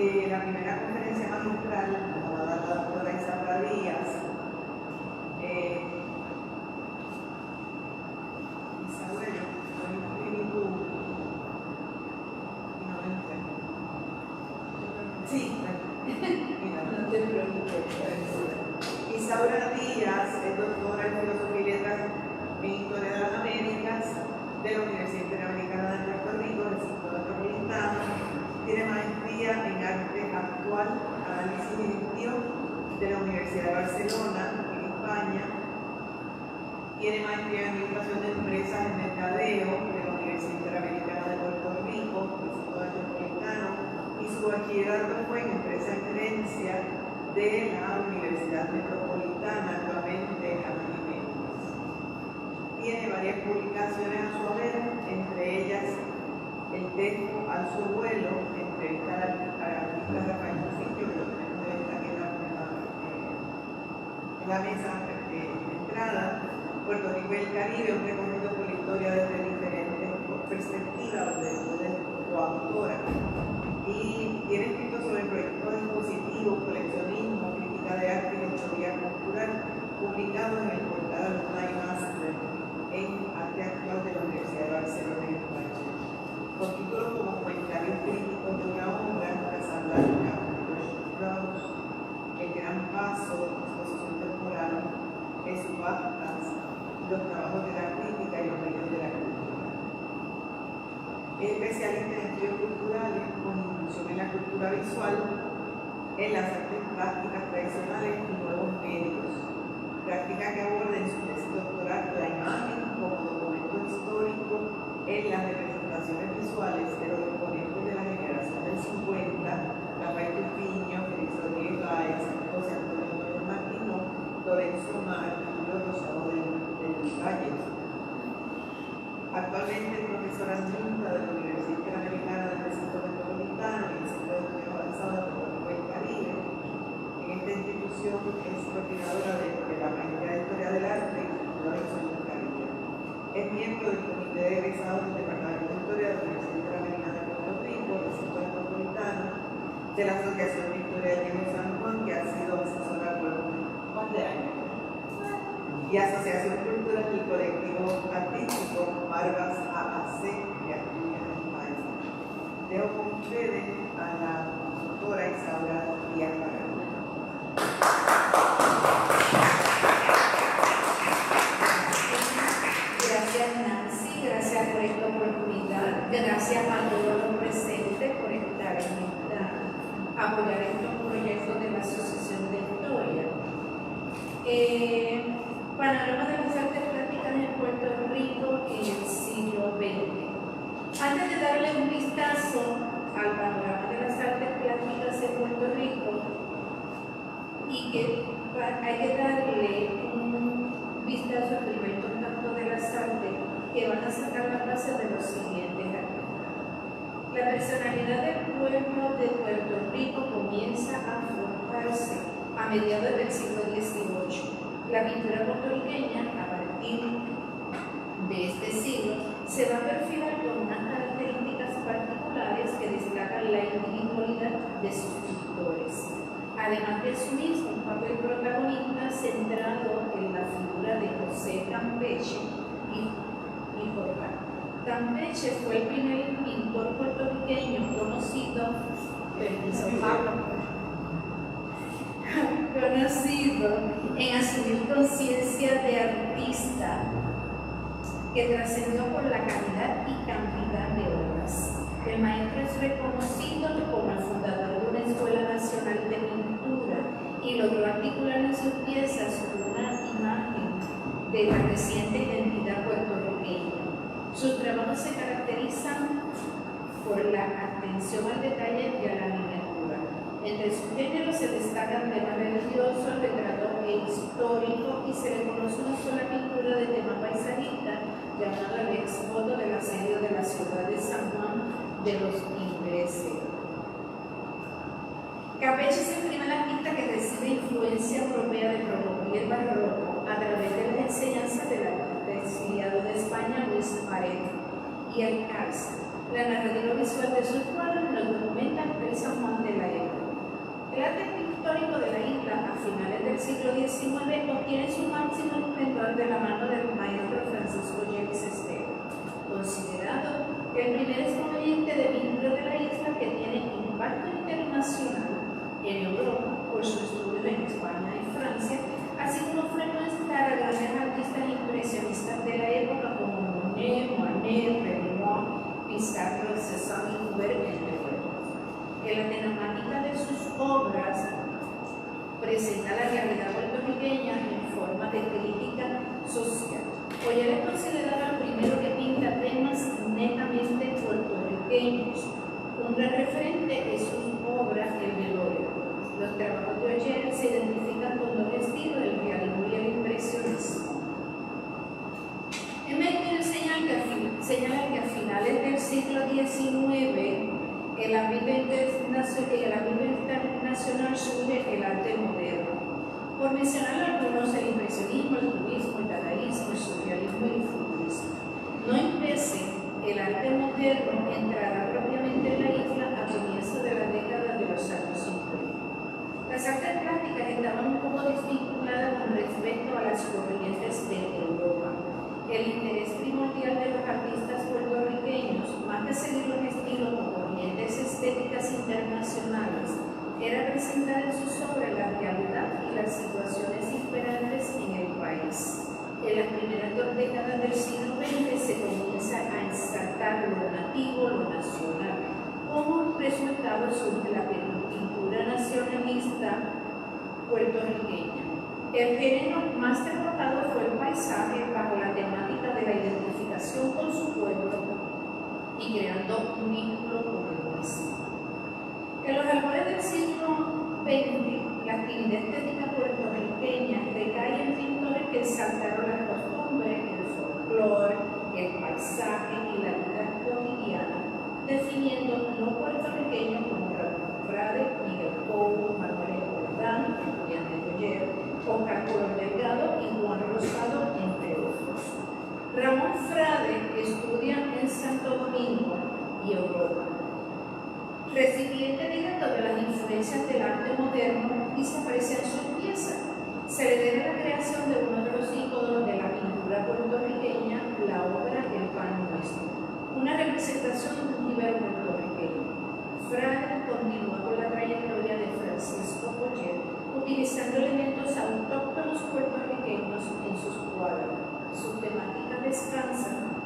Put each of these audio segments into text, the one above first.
La primera conferencia magistral la va a dar la doctora Isaura Díaz. Isaura, yo escribí tu y no lo entiendo. Sí, mira, No te preocupes. Isaura Díaz es doctora en Filosofía y Letras en Historia de las Américas de la Universidad Interamericana de Puerto Rico, recinto metropolitano. Tiene maestría en Arte Actual, Análisis y Gestión de la Universidad de Barcelona, en España. Tiene maestría en Administración de Empresas en Mercadeo de la Universidad Interamericana de Puerto Rico, recinto metropolitano. Y su bachillerato fue en Empresa en Gerencia de la Universidad Metropolitana, actualmente Ana Jiménez. Tiene varias publicaciones a su haber, entre ellas el texto Alzo Vuelo, entrevista al artista Rafael Trujillo, que lo tenemos de venta aquí en la mesa de entrada. Puerto Rico y el Caribe, un recorrido por la historia desde diferentes perspectivas de coautora. Y tiene escrito sobre proyectos expositivos, coleccionismo, crítica de arte y historia cultural, publicados en el portal Alumni Master en Arte Actual de la Universidad de Barcelona en España. Con títulos como Comentarios Críticos de una obra, Casablanca, Strauss, El Gran Paso, Exposición Temporal, Subastas, Los Trabajos de la Crítica y los Medios de la Crítica. Es especialista en estudios culturales con inclusión en la cultura visual, en las artes plásticas tradicionales y nuevos medios. Práctica que aborda en su tesis doctoral la imagen como documento histórico en las representaciones visuales de los exponentes de la generación del 50, Rafael Trujillo, Félix Rodríguez Báez, José Antonio Gómez Martino, Lorenzo Mar y Julio Rosado del Valle. Actualmente es profesora adjunta de la Universidad Interamericana del Recinto Metropolitano y el Centro de Estudios Avanzados de Puerto Rico y el Caribe. En esta institución es coordinadora de la Maestría de Historia del Arte y Cultura del Caribe. Es miembro del Comité de Egresados del Departamento de Historia de la Universidad Interamericana de Puerto Rico, el Recinto Metropolitano, de la Asociación de Historia de Diego San Juan, que ha sido asesora por un par de años, y Asociación Cultural del Colectivo Artístico Barbas AAC de Asturias del País. Dejo con ustedes a la doctora Isaura Díaz. Gracias, Nancy, gracias por esta oportunidad, gracias a todos los presentes por estar apoyar estos proyectos de la Asociación de Historia. Panorama de las artes plásticas en Puerto Rico en el siglo XX. Antes de darle un vistazo al panorama de las artes plásticas en Puerto Rico, y que hay que darle un vistazo al primer contacto de las artes, que van a sacar la base de los siguientes artistas. La personalidad del pueblo de Puerto Rico comienza a forjarse a mediados del siglo XVIII. La pintura puertorriqueña, a partir de este siglo, se va a perfilar con unas características particulares que destacan la individualidad de sus pintores. Además de su mismo un papel protagonista centrado en la figura de José Campeche y Jorge. Campeche fue el primer pintor puertorriqueño conocido en asumir conciencia de artista, que trascendió por la calidad y cantidad de obras. El maestro es reconocido como el fundador de una escuela nacional de pintura y logró articular en sus piezas una imagen de la reciente identidad puertorriqueña. Sus trabajos se caracterizan por la atención al detalle y a la miniatura. Entre sus géneros se destacan temas religiosos, retrato histórico, y se le conoce una sola pintura de tema paisajista llamado el exvoto del asedio de la ciudad de San Juan de los Ingleses. Campeche es el primer artista que recibe influencia europea del rococó y el barroco a través de las enseñanzas del artista exiliado de España Luis Paredes y el Alcázar. La narrativa visual de sus cuadros nos documenta el San Juan de la época. XIX obtiene su máximo esplendor de la mano del maestro Francisco Jacques Esteban, considerado el primer exponente de pintura de la isla que tiene impacto internacional en Europa por su estudio en España y Francia, así como fue muestra a grandes artistas impresionistas de la época como Monet, Manet, Renoir, Pizarro, Cézanne y Courbet, entre otros. En la temática de sus obras presenta la realidad puertorriqueña en forma de crítica social. Oller es considerado el primero que pinta temas netamente puertorriqueños. Un gran referente es su obra El Velorio. Los trabajos de Oller se identifican con dos estilos, el realismo y el impresionismo. En medio señala que a finales del siglo XIX en el ámbito internacional surge el arte moderno. Por mencionar algunos, el impresionismo, el cubismo, el dadaísmo, el surrealismo y el futurismo. No impese, el arte moderno entrará propiamente en la isla a comienzos de la década de los años 50. Las artes plásticas estaban un poco desvinculadas con respecto a las corrientes de Europa. El interés primordial de los artistas puertorriqueños, más que seguir los estilos o corrientes estéticas internacionales, era presentar en sus obras la realidad y las situaciones imperantes en el país. En las primeras 2 décadas del siglo XX se comienza a exaltar lo nativo, lo nacional. Como resultado surge la pintura nacionalista puertorriqueña. El género más derrotado fue el paisaje bajo la temática de la identificación con su pueblo y creando un vínculo con el mismo. En los albores del siglo XX, la actividad estética puertorriqueña recae en pintores que exaltaron las costumbres, el folclore, el paisaje y la vida cotidiana, definiendo lo puertorriqueño como Ramón Frade, Miguel Cobo, Manuel Jordán, Julián de Oller, Oscar Colón Delgado y Juan Rosado, entre otros. Ramón Frade estudia en Santo Domingo y Europa. Recipiente directo de las influencias del arte moderno y se aprecia en sus piezas. Se le debe la creación de uno de los íconos de la pintura puertorriqueña, la obra El Pan Nuestro, una representación de un ibero puertorriqueño. Frade continúa con la trayectoria de Francisco Oller, utilizando elementos autóctonos puertorriqueños en sus cuadros. Sus temáticas descansan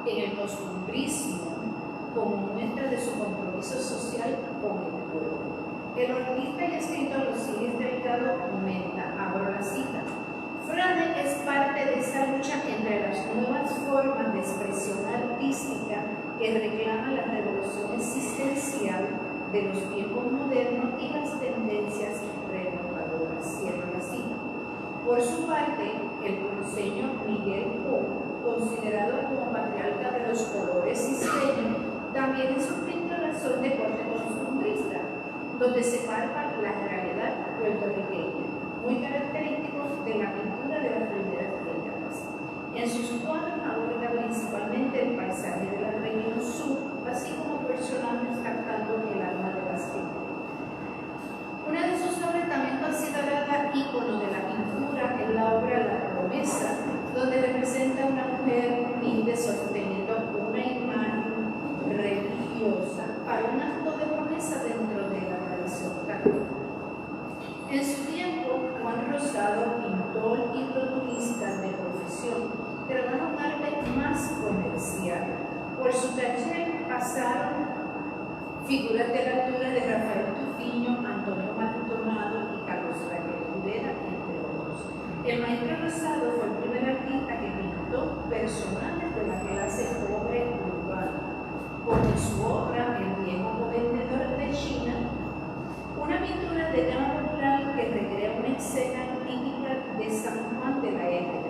en el costumbrismo como muestra de su compromiso social con el pueblo. El artista y escritor Osiris Delgado comenta, abro la cita: Frade es parte de esa lucha entre las nuevas formas de expresión artística que reclaman la revolución existencial de los tiempos modernos y las tendencias renovadoras. Cierro la cita. Por su parte, el cruceño Miguel Cobo, considerado como patriarca de los colores isleños, también en sus pinturas son de corte costumbrista, donde se palpa la realidad puertorriqueña, muy característico de la pintura de las primeras décadas. En sus cuadros aborda principalmente el paisaje de la región sur, así como personajes captando el alma de las figuras. Una de sus obras también considerada ícono de la pintura es la obra La Promesa, donde representa a una mujer humilde sosteniendo una imagen religiosa para un acto de promesa dentro de la tradición católica. En su tiempo, Juan Rosado, pintor y rotulista de profesión, trabajó un arte más comercial. Por su taller pasaron figuras de la altura de Rafael Tufiño, Antonio Maldonado y Carlos Raquel Rivera, entre otros. El maestro Rosado fue el primer artista que pintó personajes de la clase pobre urbana, como en su obra El viejo vendedor de China, una pintura de tema popular que recrea una escena típica de San Juan de la época.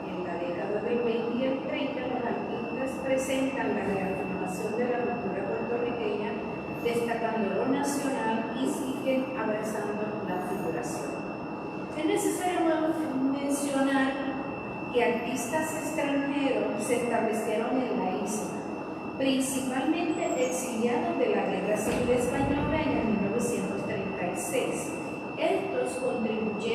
En la década del 20 y el 30, los artistas presentan la reafirmación de la cultura puertorriqueña, destacando lo nacional y siguen abrazando la figuración. Es necesario mencionar que artistas extranjeros se establecieron en la isla, principalmente exiliados de la Guerra Civil Española en 1936. Estos contribuyeron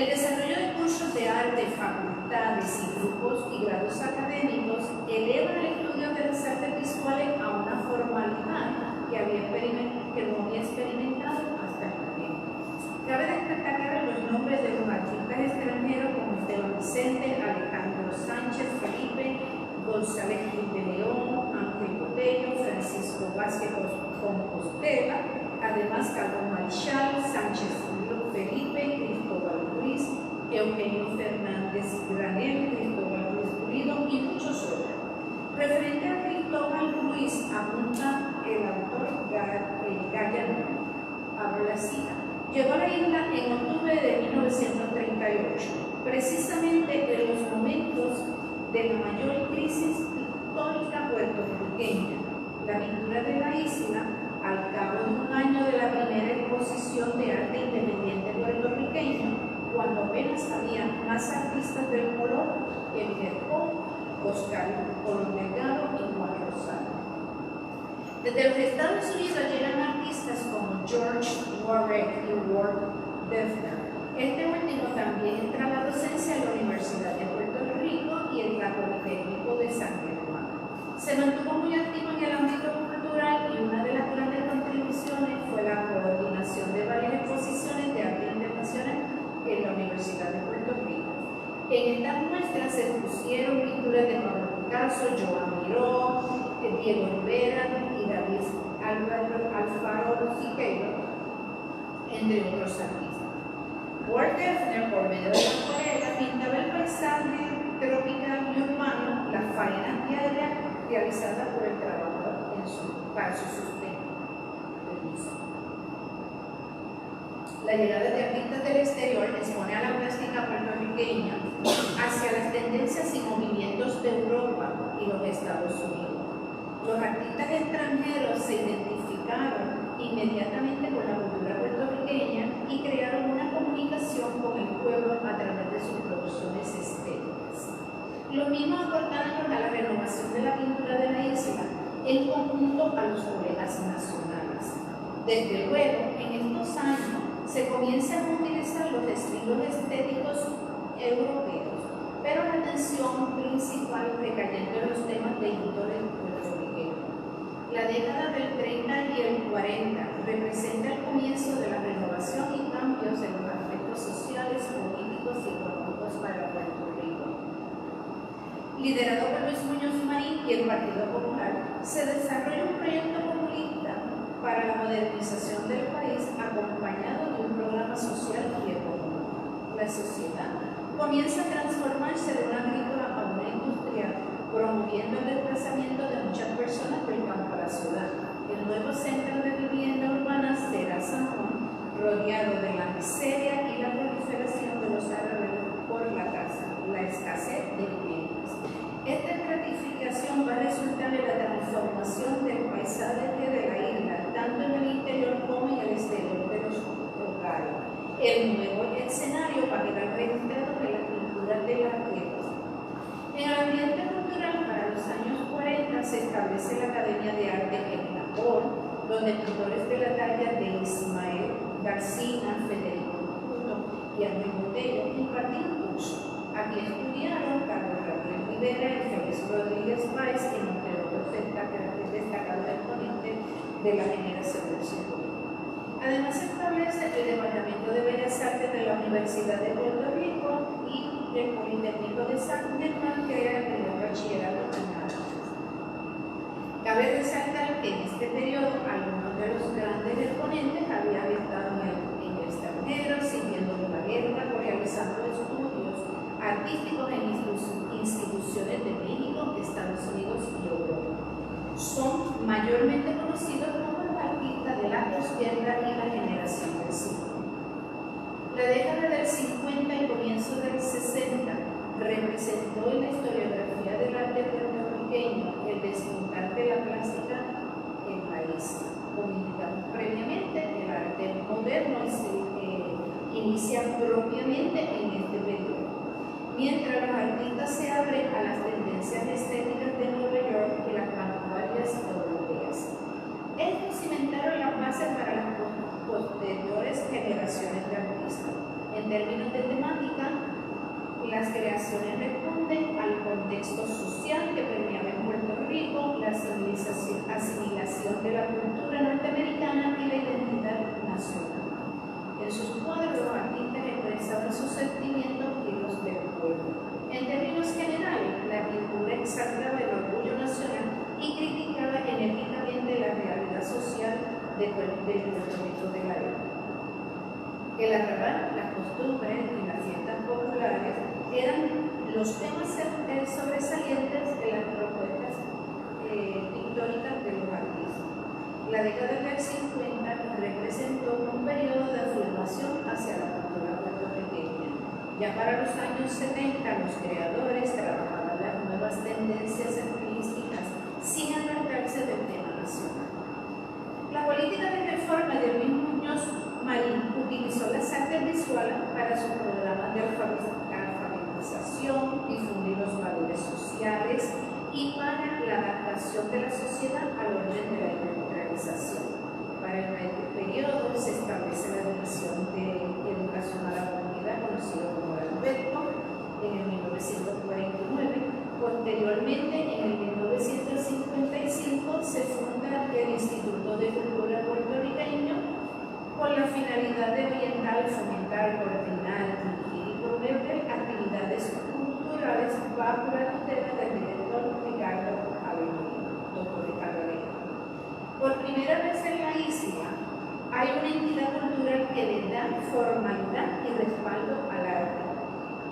El desarrollo de cursos de arte, facultades y grupos y grados académicos eleva el estudio de las artes visuales a una formalidad que no había experimentado hasta el momento. Cabe destacar los nombres de los artistas extranjeros como Esteban Vicente, Alejandro Sánchez, Felipe González Gil de León, Ángel Botello, Francisco Vázquez Compostela, además Carlos Marichal, Sánchez Felipe, Cristóbal Ruiz, Eugenio Fernández Granel, Cristóbal Ruiz Pulido y muchos otros. Referente a Cristóbal Ruiz, apunta el autor Galliano, abro la cita, llegó a la isla en octubre de 1938, precisamente en los momentos de la mayor crisis pictórica puertorriqueña. La pintura de la isla, al cabo de un año de la primera exposición de arte independiente puertorriqueño, cuando apenas había más artistas del color, el Jercón, Oscar Colón Delgado y Juan Rosado. Desde los Estados Unidos llegan artistas como George Warwick y Ward Defner. Este último también entra a la docencia en la Universidad de Puerto Rico y el Politécnico de San Germán. Se mantuvo muy activo en el ámbito cultural y una de las grandes contribuciones fue la coordinación de varias exposiciones de arte internacional en la Universidad de Puerto Rico. En estas muestras se expusieron pinturas de Pablo Picasso, Joan Miró, Diego Rivera y David Alfaro Siqueiro, entre otros artistas. Ward Defner, por medio de la acuarela, pintaba el paisaje tropical y urbano, las faenas diarias realizadas por el trabajador para su sustento. La llegada de artistas del exterior expone a la plástica puertorriqueña hacia las tendencias y movimientos de Europa y los Estados Unidos. Los artistas extranjeros se identificaron inmediatamente con la cultura puertorriqueña y crearon una comunicación con el pueblo a través de sus producciones estéticas. Lo mismo aportaron a la renovación de la pintura de la isla en conjunto a los colegas nacionales. Desde luego, en estos años se comienzan a utilizar los estilos estéticos europeos, pero la atención principal recayendo en los temas de índole puertorriqueño. La década del 30 y el 40 representa el comienzo de la renovación y cambios en los aspectos sociales, políticos y económicos para Puerto Rico. Liderado por Luis Muñoz Marín y el Partido Popular, se desarrolla un proyecto populista para la modernización del país acompañado de un programa social y económico. La sociedad comienza a transformarse de una agrícola a una industrial, promoviendo el desplazamiento de muchas personas del campo a la ciudad. El nuevo centro de vivienda urbana será San Juan, rodeado de la miseria y la proliferación de los árabes por la escasez de viviendas. Esta estratificación va a resultar en la transformación del paisaje de la isla, tanto en el interior como en el exterior de los hogares. El nuevo escenario va a quedar registrado en la cultura de la tierra. En el ambiente cultural, para los años 40 se establece la Academia de Arte en Napol, donde pintores de la talla de Ismael García, Federico Puto y Ángel Botello impartieron curso. Aquí estudiaron Carlos Gabriel Rivera y Félix Rodríguez Páez, entre otros destacados exponentes de la generación del siglo. Además, se establece el Departamento de Bellas Artes de la Universidad de Puerto Rico y el Politécnico de San Germán, que era el primer bachillerato en artes. Cabe resaltar que en este periodo algunos de los grandes exponentes habían estado en el extranjero, sirviendo de la guerra o realizando estudios artísticos en instituciones de México, Estados Unidos y Europa. Son mayormente conocidos como los artistas de la posguerra y la generación del siglo. La década del 50 y comienzo del 60 representó en la historiografía del arte puertorriqueño el despuntar de la plástica en la isla. Como indicamos previamente, el arte moderno se inicia propiamente en este periodo, mientras los artistas se abren a las tendencias estéticas de Nueva York y las vanguardias europeas. Estos cimentaron las bases para las posteriores generaciones de artistas. En términos de temática, las creaciones responden al contexto social que permeaba en Puerto Rico, la asimilación de la cultura norteamericana y la identidad nacional. En sus cuadros, los artistas expresaban sus sentimientos y los del pueblo. En términos generales, la pintura exaltaba el orgullo nacional y criticaba enérgicamente la realidad social de Puerto Rico de la época. El arrabal, las costumbres y las fiestas populares eran los temas sobresalientes de las propuestas pictóricas de los artistas. La década del 50 representó un periodo de afirmación hacia la cultura puertorriqueña. Ya para los años 70, los creadores trabajaban las nuevas tendencias estilísticas sin apartarse del tema nacional. La política de reforma de Luis Muñoz Marín utilizó las artes visuales para su programa de alfabetización, difundir los valores sociales y para la adaptación de la sociedad al orden de la industrialización. Para el periodo se establece la División de Educación a la Comunidad, conocido como la DUECO, en el 1949. Posteriormente, en el 1955, se funda el Instituto de Cultura Puertorriqueño con la finalidad de orientar, fomentar, coordinar, dirigir y promover actividades culturales bajo la tutela del director doctor Ricardo Avelino. Por primera vez en la isla hay una entidad cultural que le da formalidad y respaldo al arte.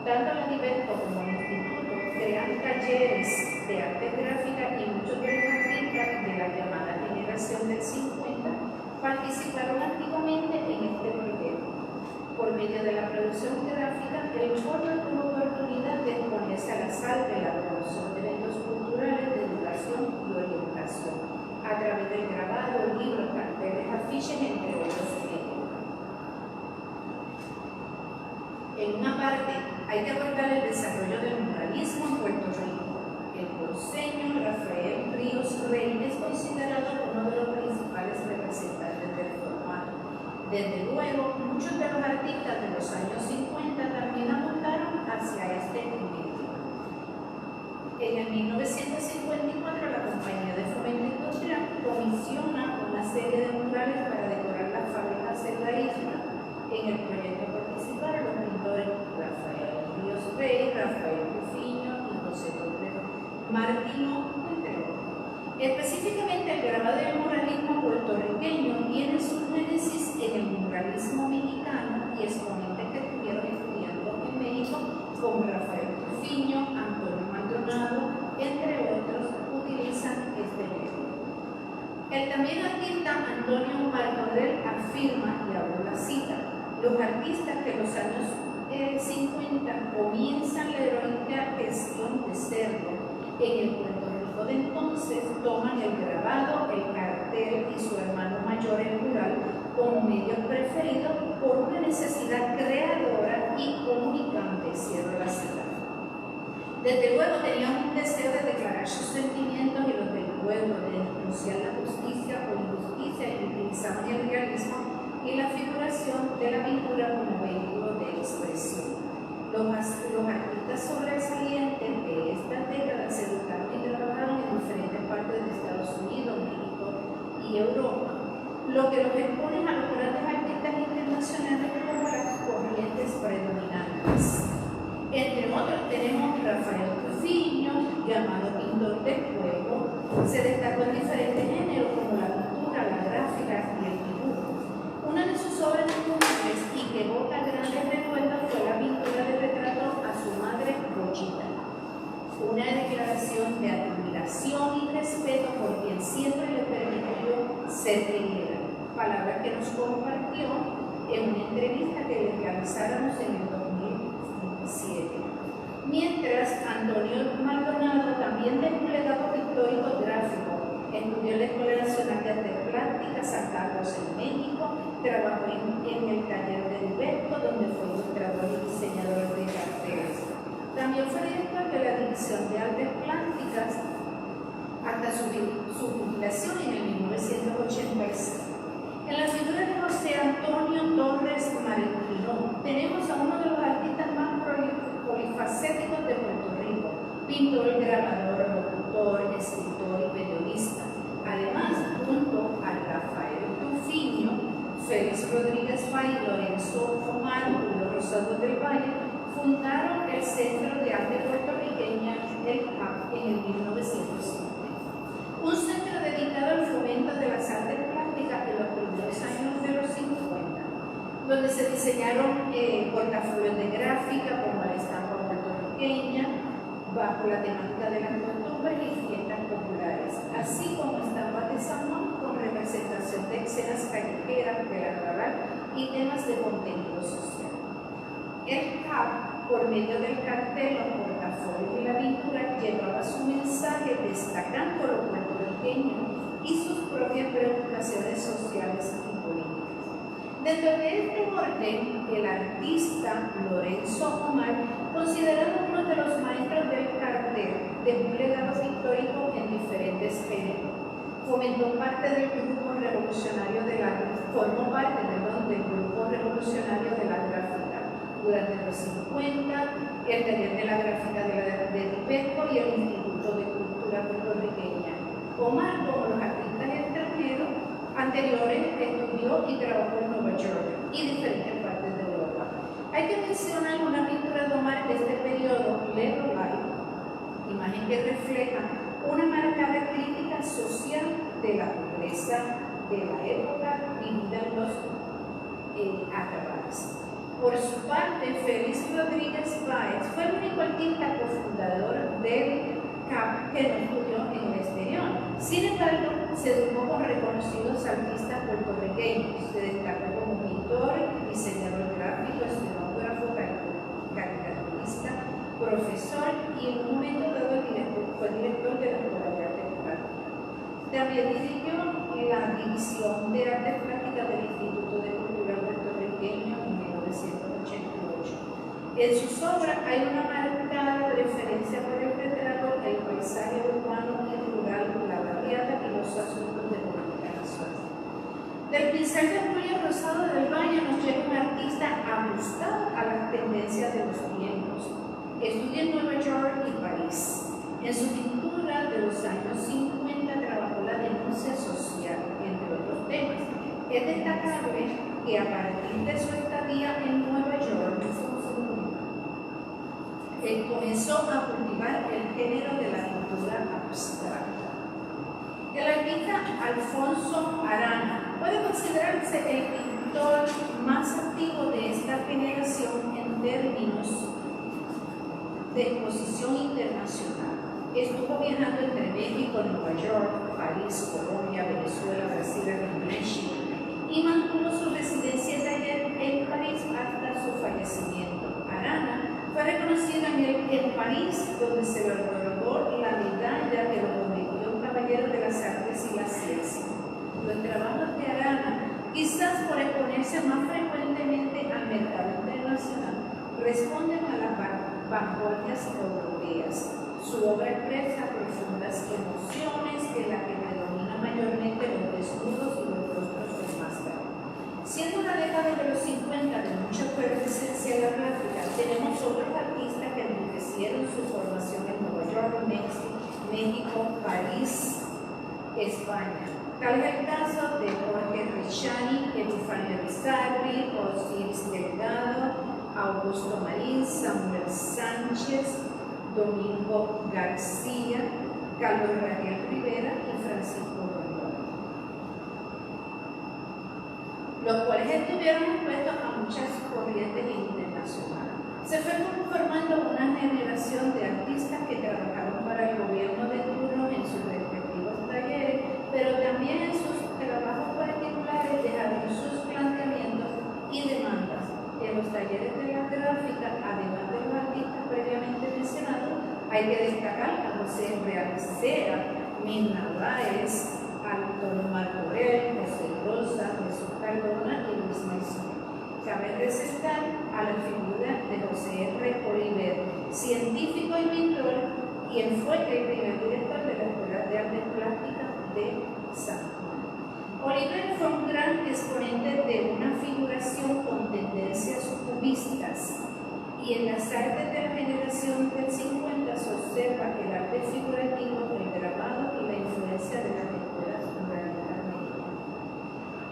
Tanto la DIVECO como el Instituto crean talleres de arte gráfica y muchos de los artistas de la llamada generación del 50 participaron activamente en este proyecto. Por medio de la producción gráfica, el pueblo tuvo oportunidad de exponerse a la sal de la promoción de eventos culturales de educación y orientación, a través del grabado, libros, carteles, afiches, entre otros medios. En una parte, hay que abordar el desarrollo del muralismo en Puerto Rico. El ponceño Rafael Ríos Rey es considerado uno de los principales representantes del formato. Desde luego, muchos de los artistas de los años 50 también apuntaron hacia este medio. En el 1954, la Compañía de Fomento Industrial comisiona una serie de murales para decorar las fábricas de la isla. En el proyecto participaron los pintores Rafael Ríos Rey, Rafael Rufiño y José Toledo Martino, entre otros. Específicamente, el grabado del muralismo puertorriqueño tiene su génesis en el muralismo mexicano y exponentes que estuvieron estudiando en México, como Rafael Rufiño, Antonio Maldonado, entre otros, utilizan este método. El también artista Antonio Maldonado afirma, y abro la cita, los artistas que en los años 50 comienzan la heroica gestión de cerdo en el Puerto Rico de entonces, toman el grabado, el cartel y su hermano mayor el mural como medios preferidos por una necesidad creadora y comunicante, cierro la cita. Desde luego tenían un deseo de declarar sus sentimientos y los del pueblo, de denunciar la justicia o injusticia, y utilizaban el realismo y la figuración de la pintura como vehículo de expresión. Los artistas sobresalientes de esta década se educaron y trabajaron en diferentes partes de Estados Unidos, México y Europa, lo que los expone a los grandes artistas internacionales como las corrientes predominantes. Entre otros tenemos Rafael Rufiño, llamado pintor del fuego. Se destacó en diferentes géneros como la pintura, la gráfica y el dibujo. Una de sus obras cúlebres y que evoca grandes recuerdos fue la pintura de retrato a su madre Rochita. Una declaración de admiración y respeto por quien siempre le permitió ser quien era. Palabra que nos compartió en una entrevista que le realizáramos en el 2007. Mientras, Antonio Maldonado, también de un legado pictórico gráfico, estudió en la Escuela Nacional de Artes Plásticas San Carlos en México, trabajó en el taller de Alberto, donde fue ilustrador y diseñador de carteles. También fue director de la División de Artes Plásticas hasta su jubilación en el 1986. En la figura de José Antonio Torres Martino tenemos a Rodríguez Fay y Lorenzo Omar, los Rosados del Valle, fundaron el Centro de Arte Puertorriqueña, el CAP, en el 1950. Un centro dedicado al fomento de las artes plásticas en los primeros años de los 50, donde se diseñaron portafolios de gráfica como la estampa puertorriqueña, bajo la temática de las costumbres y fiestas populares, así como estampas de San Juan con representación de escenas callejeras del arrabal y temas de contenido social. El CAP, por medio del cartel, los portafolios y la pintura, llevaba su mensaje destacando lo puertorriqueño y sus propias preocupaciones sociales y políticas. Dentro de este orden, el artista Lorenzo Omar, considerado uno de los maestros del cartel, de un legado histórico en diferentes géneros, formó parte del grupo revolucionario de la gráfica durante los 50, el taller de la gráfica de Dipesco y el Instituto de Cultura Puertorriqueña. Omar, como los artistas extranjeros anteriores, estudió y trabajó en Nueva York y diferentes partes de Europa. Hay que mencionar una pintura de Omar de este periodo, Le Robaille, imagen que refleja una marcada crítica social de la pobreza de la época vivida en los arrabales. Por su parte, Félix Rodríguez Báez fue el único artista cofundador del CAP que no estudió en el exterior. Sin embargo, se educó con reconocidos artistas puertorriqueños. Se destacó como pintor, diseñador gráfico, escenógrafo, caricaturista, profesor y en un momento dado fue director de la Escuela de Artes Plásticas. También dirigió la División de Artes Plásticas del Instituto de Cultura Puertorriqueño en 1988. En sus obras hay una marcada referencia por el retrato, el paisaje urbano y rural, la barriada y los asuntos de política nacional. Del pincel de Julio Rosado del Valle nos llega un artista ajustado a las tendencias de los tiempos. Estudia en Nueva York y París. En su pintura de los años 50 trabajó la denuncia social, entre otros temas. Es destacable que a partir de su estadía en Nueva York, comenzó a cultivar el género de la pintura abstracta. El artista Alfonso Arana puede considerarse el pintor más activo de esta generación en términos de exposición internacional. Estuvo viajando entre México, Nueva York, París, Colombia, Venezuela, Brasil, y México, y mantuvo su residencia en París hasta su fallecimiento. Arana fue reconocido en París, donde se le otorgó la medalla que lo convirtió en caballero de las artes y la ciencia. Los trabajos de Arana, quizás por exponerse más frecuentemente al mercado internacional, responden a las vanguardias europeas. Su obra expresa profundas emociones en las que predomina mayormente los desnudos y los rostros desmascarados. Siendo la década de los 50 de mucha presencia en la plástica, tenemos otros artistas que enriquecieron su formación en Nueva York, México, París, España. Tal es el caso de Jorge Richani, Epifanio Bizarri, Osiris Delgado, Augusto Marín, Samuel Sánchez, Domingo García, Carlos Rangel Rivera y Francisco Rondón, los cuales estuvieron expuestos a muchas corrientes internacionales. Se fue conformando una generación de artistas que trabajaron para el gobierno de turno en sus respectivos talleres, pero también en sus trabajos particulares dejaron sus planteamientos y demandas. En los talleres de la gráfica, además de los artistas previamente mencionados, hay que destacar a José Real Cera, Mirna Báez, Antonio Martorell, José Rosa, Jesús Cardona y Luis Maizón. Cabe resaltar a la figura de José R. Oliver, científico y pintor, quien fue el primer director de la Escuela de Artes Plásticas de San Juan. Oliver fue un gran exponente de una figuración con tendencias cubistas, y en las artes de la generación del 50 se observa el arte figurativo, el grabado y la influencia de las escuelas realistas mexicanas.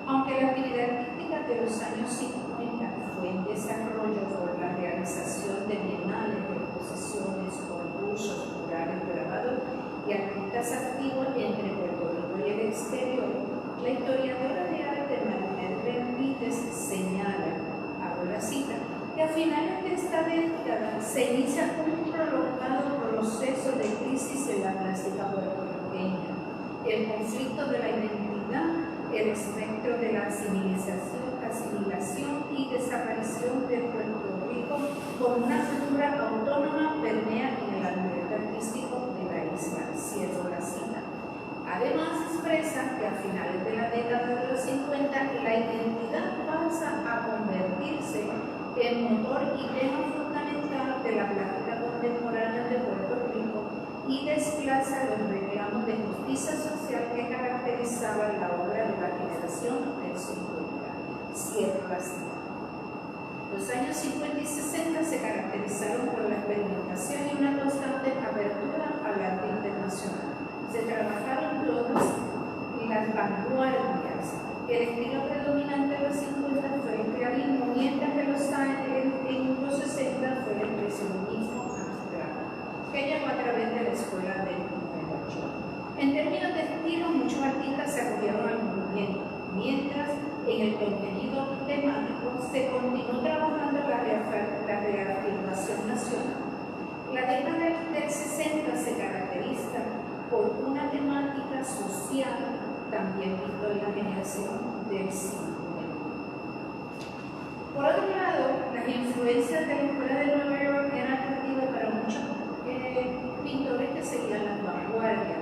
Aunque la actividad artística de los años 50 fue en desarrollo por la realización de bienales, exposiciones, concursos, murales grabados y artistas activos entre Puerto Rico y el exterior. La historiadora de arte Marinette Benítez señala, abro la cita, que a finales de esta década se inicia un prolongado proceso de crisis en la plástica puertorriqueña. El conflicto de la identidad, el espectro de la asimilación y desaparición de Puerto Rico con una cultura autónoma permea en el ambiente artístico de la isla. Cierro la cita. Además expresa que a finales de la década de los 50 la identidad pasa a convertirse en motor y tema fundamental de la plástica contemporánea de Puerto Rico y desplaza los reclamos de justicia social que caracterizaban la obra de la generación del 50. Cierro la cita. Los años 50 y 60 se caracterizaron por la experimentación y una constante apertura al arte internacional. Se trabajaron todas las vanguardias. El estilo predominante de los 50 fue el realismo, mientras que en los 60 fue el impresionismo abstracto, que llegó a través de la escuela de Nueva York. En términos de estilo, muchos artistas se acogieron al movimiento, mientras en el contenido temático se continuó trabajando la reafirmación nacional. La década del 60 se caracteriza por una temática social también visto en la generación del 50. Por otro lado, las influencias de la Escuela de Nueva York eran atractivas para muchos pintores que seguían las vanguardias.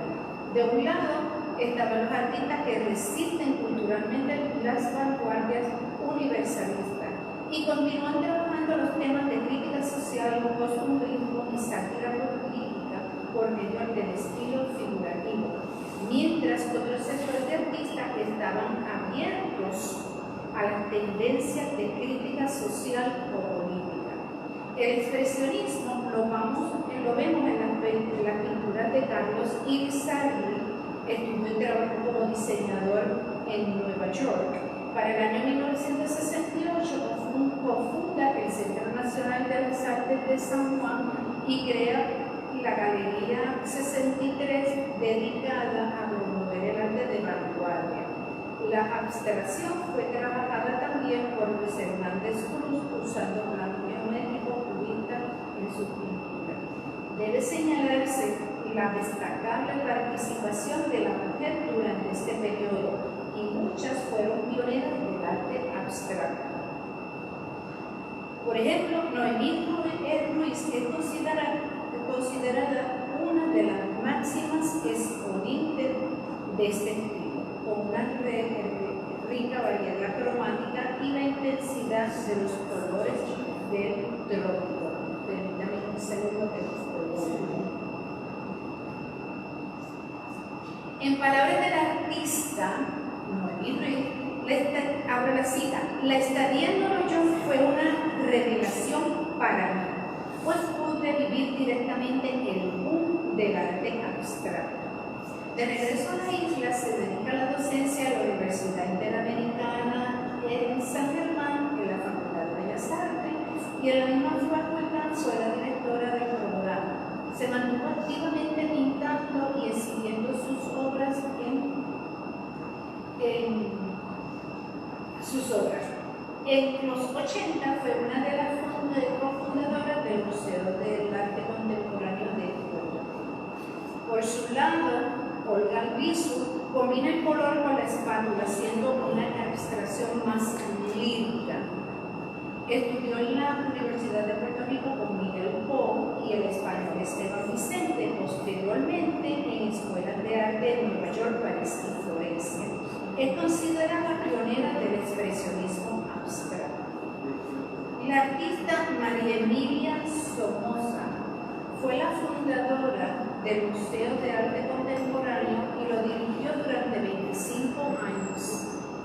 De un lado estaban los artistas que resisten culturalmente las vanguardias universalistas y continúan trabajando los temas de crítica social, costumbrismo y sátira política por medio del estilo figurativo, mientras otros sectores de artistas estaban abiertos a las tendencias de crítica social o política. El expresionismo lo vemos en las pinturas de Carlos Irizarry. Estuvo en trabajo como diseñador en Nueva York. Para el año 1968 cofunda el Centro Nacional de las Artes de San Juan y crea la Galería 63 dedicada a promover el arte de vanguardia. La abstracción fue trabajada también por Luis Hernández Cruz usando plano geométrico cubista en su pintura. Debe señalarse la destacable participación de la mujer durante este periodo y muchas fueron pioneras del arte abstracto. Por ejemplo, Noemí Ruiz es considerada una de las máximas exponentes de este estilo, con una rica variedad cromática y la intensidad de los colores del trópico. Permítame un segundo que los colores. En palabras del artista Noemí Ruiz, abro la cita, la estadía en Nueva York fue una revelación para mí, pues pude vivir directamente el boom del arte abstracto. De regreso a la isla, se dedica a la docencia en la Universidad Interamericana en San Germán, en la Facultad de Bellas Artes, y en la misma facultad fue la directora del programa. Se mantuvo activamente pintando y exhibiendo sus obras En los 80 fue una de las cofundadoras del Museo del Arte Contemporáneo de Puerto Rico. Por su lado, Olga Albizu combina el color con la espátula, haciendo una abstracción más lírica. Estudió en la Universidad de Puerto Rico con Miguel Pou y el español Esteban Vicente, posteriormente en escuelas de arte en Nueva York, París y Florencia. Es considerada pionera del expresionismo abstracto. La artista María Emilia Somoza fue la fundadora del Museo de Arte Contemporáneo y lo dirigió durante 25 años.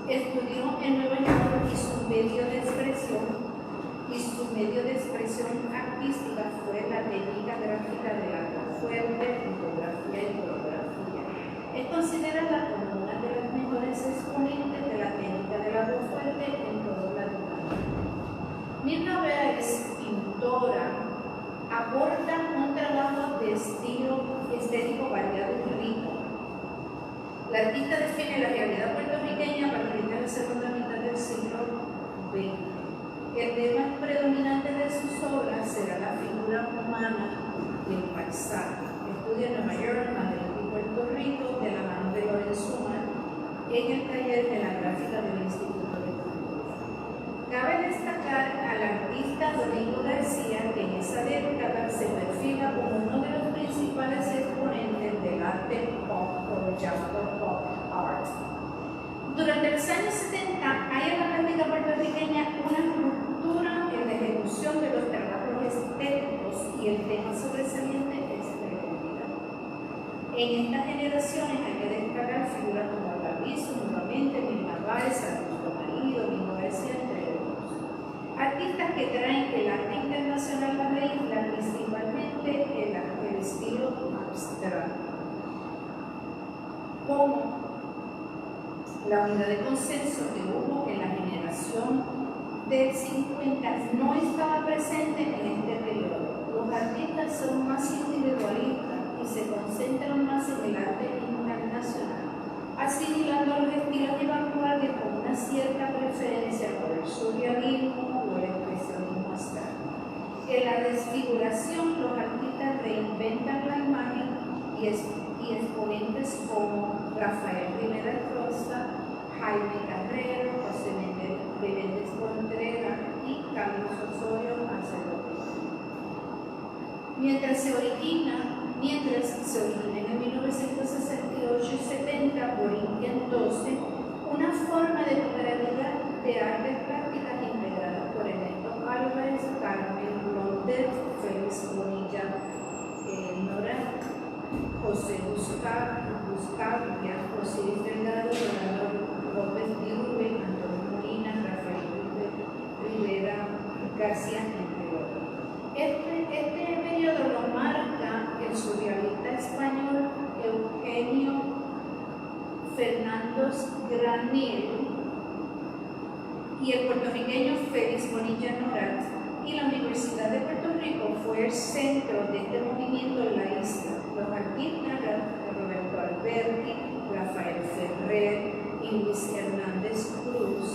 Estudió en Nueva York y su medio de expresión artística fue la técnica gráfica del acuafuerte, fotografía y coreografía. Es considerada como una de las mejores exponentes de la técnica del acuafuerte en toda Mirna Vera es pintora, aporta un trabajo de estilo estético variado y rico. La artista define la realidad puertorriqueña a partir de la segunda mitad del siglo XX. El tema predominante de sus obras será la figura humana y el paisaje. Estudia en Nueva York, Madrid y Puerto Rico de la mano de Lorenzo Mar en el taller de la gráfica del Instituto de Cultura. Cabe destacar al artista Domingo García, que en esa década se perfila como uno de los principales exponentes del arte pop o llamado pop art. Durante los años 70 hay en la práctica puertorriqueña una ruptura en la ejecución de los trabajos estéticos y el tema sobresaliente es la identidad. En estas generaciones hay que destacar figuras como Alvarito, nuevamente, Mirna Báez, Augusto Marí, Domingo García, entre otros. Artistas que traen el arte internacional a la isla, principalmente el estilo abstracto. Como la unidad de consenso que hubo en la generación del 50 no estaba presente en este periodo. Los artistas son más individualistas y se concentran más en el arte internacional, asimilando los estilos de vanguardia con una cierta preferencia por el surrealismo o el expresionismo abstracto. En la desfiguración, los artistas reinventan la imagen y exponentes como Rafael Rivera Costa, Jaime Carrero, José Menéndez Contreras y Carlos Osorio Sacerdote. Mientras se origina en 1968 y 70 por Inquien 12 una forma de pluralidad de artes prácticas integradas por Ernesto Álvarez, Carmen Blonder, Félix Bonilla Nora, José Buscaglia, Osiris Delgado, Leonardo López Diurbe, Antonio Molina, Rafael Rivera García, entre otros. Este periodo lo marca el surrealista español Eugenio Fernández Granel y el puertorriqueño Félix Bonilla Norat, y la Universidad de Puerto Rico fue el centro de este movimiento en la isla. Los artistas Roberto Alberti, Rafael Ferrer y Luis Hernández Cruz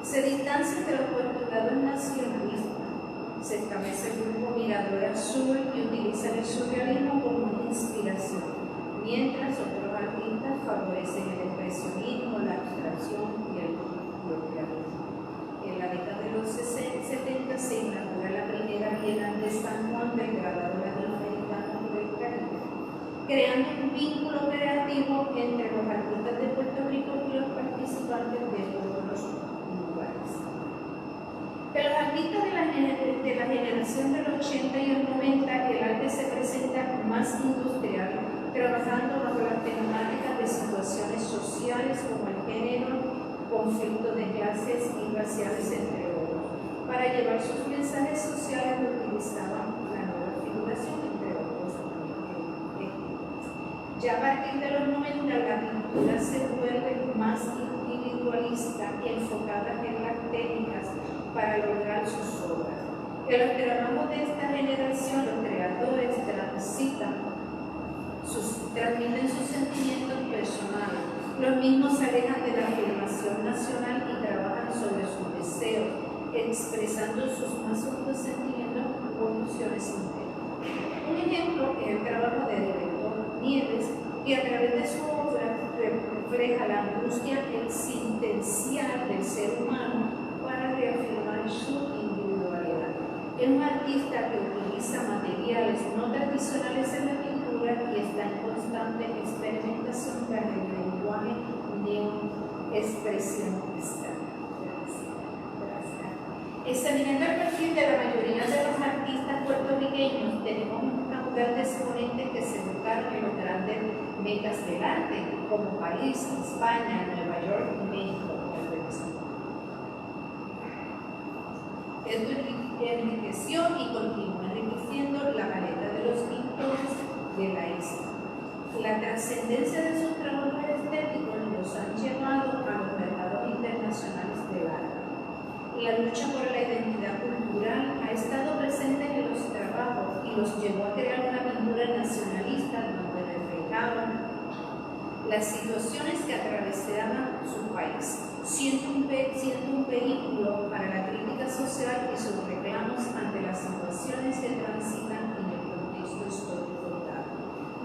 se distancian de los postulados nacionalistas. Se establece el grupo Mirador Azul y utilizan el surrealismo como inspiración, mientras otros artistas favorecen el expresionismo, la abstracción y el realismo. En la década de los 70 se inaugura la primera Bienal de San Juan del grabado latinoamericano y del Caribe, creando un vínculo creativo entre los artistas de Puerto Rico y los participantes de todos los lugares. De los artistas de la generación del 80 y el 90, el arte se presenta más industrial, trabajando bajo las temáticas de situaciones sociales como el género, conflictos de clases y raciales, entre otros. Para llevar sus mensajes sociales utilizaban la nueva figuración, entre otros ejemplos. Ya a partir de los 90, la pintura se vuelve más individualista y enfocada en las técnicas para lograr sus obras. En los trabajos de esta generación, los creadores transmiten sus sentimientos personales. Los mismos se alejan de la afirmación nacional y trabajan sobre sus deseos, expresando sus más hondos sentimientos y pulsiones internas. Un ejemplo es el trabajo de Alberto Nieves, que a través de su obra refleja la angustia existencial del ser humano para reafirmar su individualidad. Es un artista que utiliza materiales no tradicionales en la pintura y está en constante experimentación con el lenguaje neoexpresionista. Examinando el perfil de la mayoría de los artistas puertorriqueños, tenemos un caudal de exponentes que se educaron en los grandes mecas del arte, como París, España, Nueva York y México. Esto enriqueció y continúa enriqueciendo la paleta de los pintores de la isla. La trascendencia de sus trabajos estéticos los han llevado a los mercados internacionales del arte. La lucha por la identidad cultural y los llevó a crear una pintura nacionalista donde reflejaban las situaciones que atravesaban su país, siendo un vehículo para la crítica social y sus reclamos ante las situaciones que transitan en el contexto histórico dado.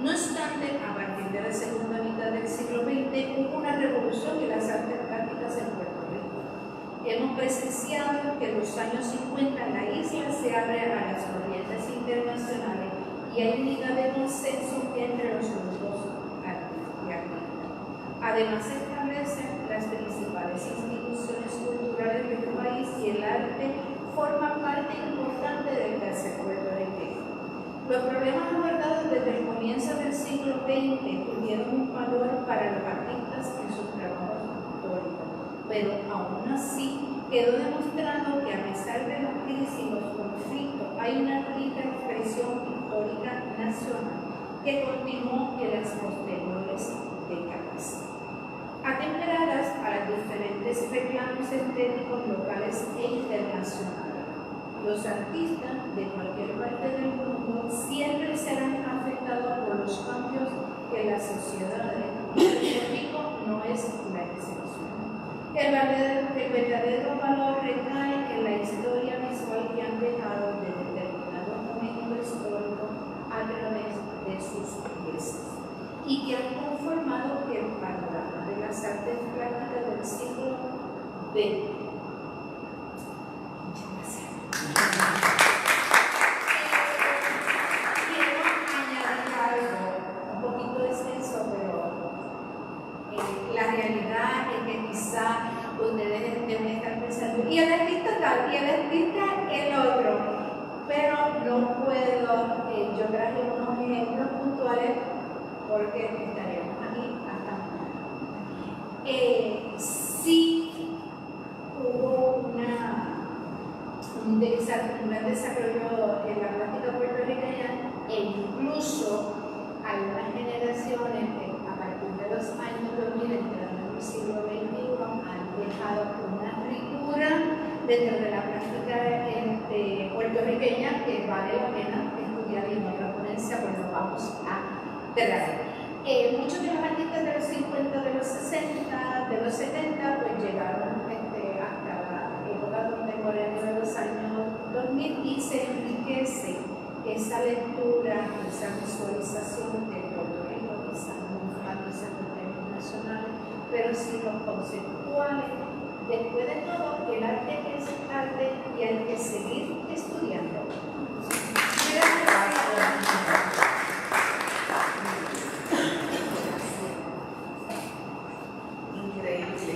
No obstante, a partir de la segunda mitad del siglo XX hubo una revolución en las artes plásticas en Puerto Rico. Hemos presenciado que en los años 50 la isla se abre a las corrientes internacionales y hay unidad de consenso entre los grupos artísticos. Además, se establecen las principales instituciones culturales del país y el arte forma parte importante del tercer puertorriqueño. Los problemas abordados desde el comienzo del siglo XX tuvieron un valor para los artistas en sus trabajos históricos, pero aún así quedó demostrado que a pesar de las crisis y los conflictos hay una rica expresión histórica nacional que continuó en las posteriores décadas. Atemperadas a los diferentes reclamos estéticos locales e internacionales, los artistas de cualquier parte del mundo siempre serán afectados por los cambios en las sociedades. Puerto Rico no es la excepción. El verdadero valor recae en la historia visual que han dejado de determinados momentos históricos a través de sus piezas y que han conformado el panorama de las artes plásticas del siglo XX. Quiero añadir algo un poquito extenso, pero la realidad es que quizá ustedes deben estar pensando, y el artista tal, y el artista el otro, pero no puedo, yo traje unos ejemplos puntuales porque estaríamos aquí hasta mañana. Sí hubo un gran desarrollo en la plástica puertorriqueña e incluso algunas generaciones a partir de los años 2000, entrando en el siglo XXI, han dejado una ricura dentro de la plástica puertorriqueña que vale la pena estudiar, y en otra ponencia pues lo vamos a traer. Muchos de los artistas de los 50, de los 60, de los 70 pues llegaron hasta la época contemporánea de los años 2000 y se enriquece esa lectura, esa visualización de Puerto Rico, quizás no enfándose en términos nacionales, pero sí los conceptuales. Después de todo, el arte es arte y hay que seguir estudiando. Increíble.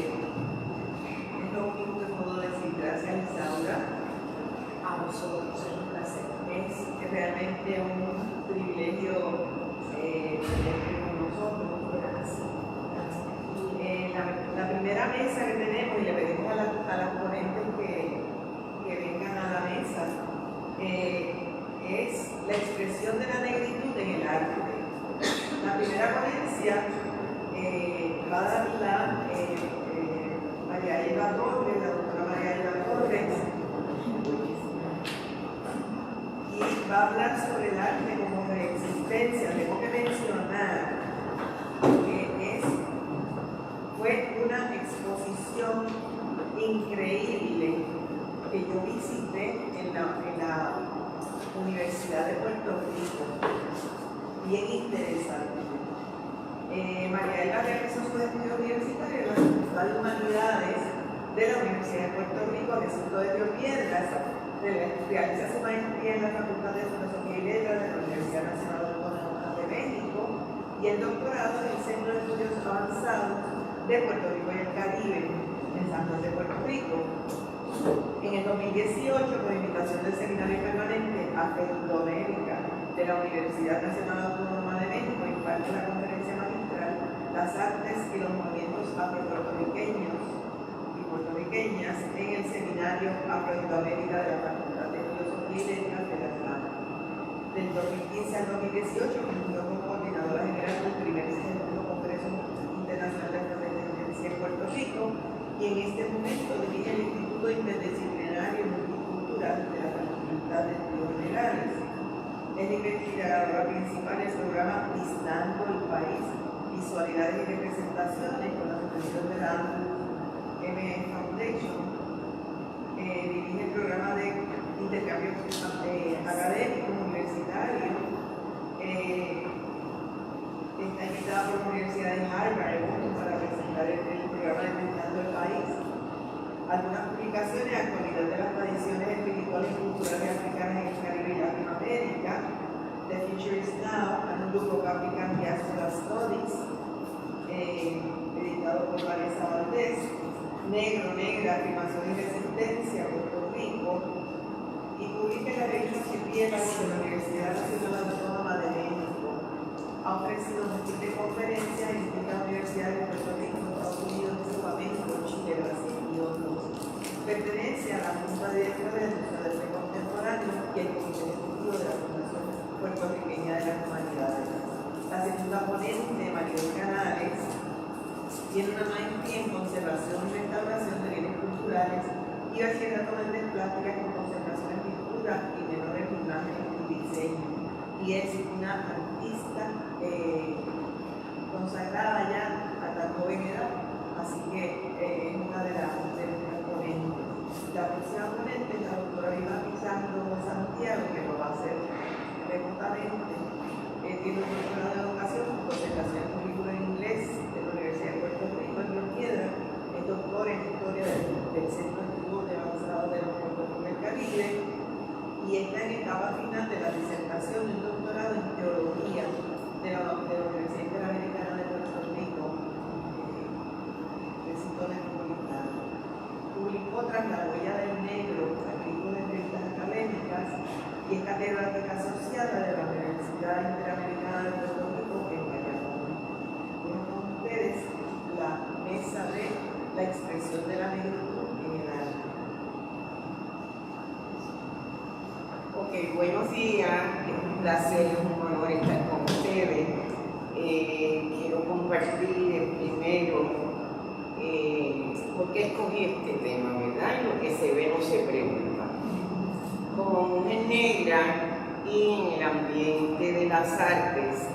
Es lo único que puedo decir. Gracias, Isaura. A vosotros, es un placer. Es realmente un privilegio tenerte con nosotros. La primera mesa que tenemos, y le pedimos a las ponentes que vengan a la mesa, es la expresión de la negritud en el arte. La primera ponencia va a darla María Eva Torres, la doctora María Eva Torres, y va a hablar sobre el arte como reexistencia. Tengo que mencionar que fue una exposición increíble que yo visité en la Universidad de Puerto Rico, bien interesante. María Eva realizó sus estudios universitarios en la Facultad de Humanidades de la Universidad de Puerto Rico, recinto de Río Piedras, realiza su maestría en la Facultad de Filosofía y Letras de la Universidad Nacional Autónoma de México y el doctorado en el Centro de Estudios Avanzados de Puerto Rico y el Caribe en San Juan de Puerto Rico. En el 2018, por invitación del Seminario Permanente Afroamérica de la Universidad Nacional Autónoma de México, imparte la conferencia magistral Las Artes y los Movimientos Afro-Puertorriqueños y Puertorriqueñas en el Seminario Afroamérica de la Facultad de Filosofía y Letras de la UNAM. Del 2015 al 2018, fungió como coordinadora general del primer y segundo Congreso Internacional de Afrodescendencia en Puerto Rico, y en este momento dirige el Instituto Interdisciplinario Multicultural de la Facultad de Estudios Generales. Es la investigadora principal del programa Visitando el País, Visualidades y Representaciones, con la supervisión de la M Foundation. Dirige el programa de intercambio académico universitario. Está invitada por la Universidad de Harvard para presentar el programa de Visitando el País. Algunas publicaciones, actualidad de las tradiciones espirituales y culturales africanas en el Caribe y Latinoamérica. The Future is Now, and un Book of African Diaspora Studies, editado por Vanessa Valdés. Negro, Negra, Afirmación y Resistencia, Puerto Rico. Y publica en la revista Archipiélagos de la Universidad Nacional Autónoma de México. Ha ofrecido múltiples conferencias en distintas universidades de Puerto Rico, Estados Unidos, Cuba, México, Chile, Brasil y otros. Pertenece a la Junta Directora del Museo del Arte Contemporáneo y el Comité Ejecutivo de la Fundación Puertorriqueña de las Humanidades. La segunda ponente, Maribel Canales, tiene una maestría en conservación y restauración de bienes culturales y bachillerato en artes plásticas con conservación en pintura y menores en imagen y diseño. Y es una artista consagrada ya a tan joven edad, así que es una de las ponentes. La próxima ponente es la doctora Iván Pizarro Santiago, que lo va a hacer remotamente. Tiene un doctorado de educación con concentración en currículo en inglés de la Universidad de Puerto Rico en Río Piedra. Es doctor en historia del Centro de Estudios de Avanzado de los Puerto Rico del Caribe y está en etapa final de la disertación de un doctorado en teología de la Universidad Interamericana de Puerto Rico, recinto metropolitano. Publicó Tras la Huella del Negro, artículos de revistas académicas, y es catedrática asociada de la Universidad Interamericana de Puerto Rico en Bayamón. Tengo con ustedes la mesa de la expresión de la negritud en el arte. Ok, buenos días, es un placer, es un honor estar con ustedes. Quiero compartir primero por qué escogí este tema, ¿verdad? Y lo que se ve no se pregunta. Como mujer negra y en el ambiente de las artes,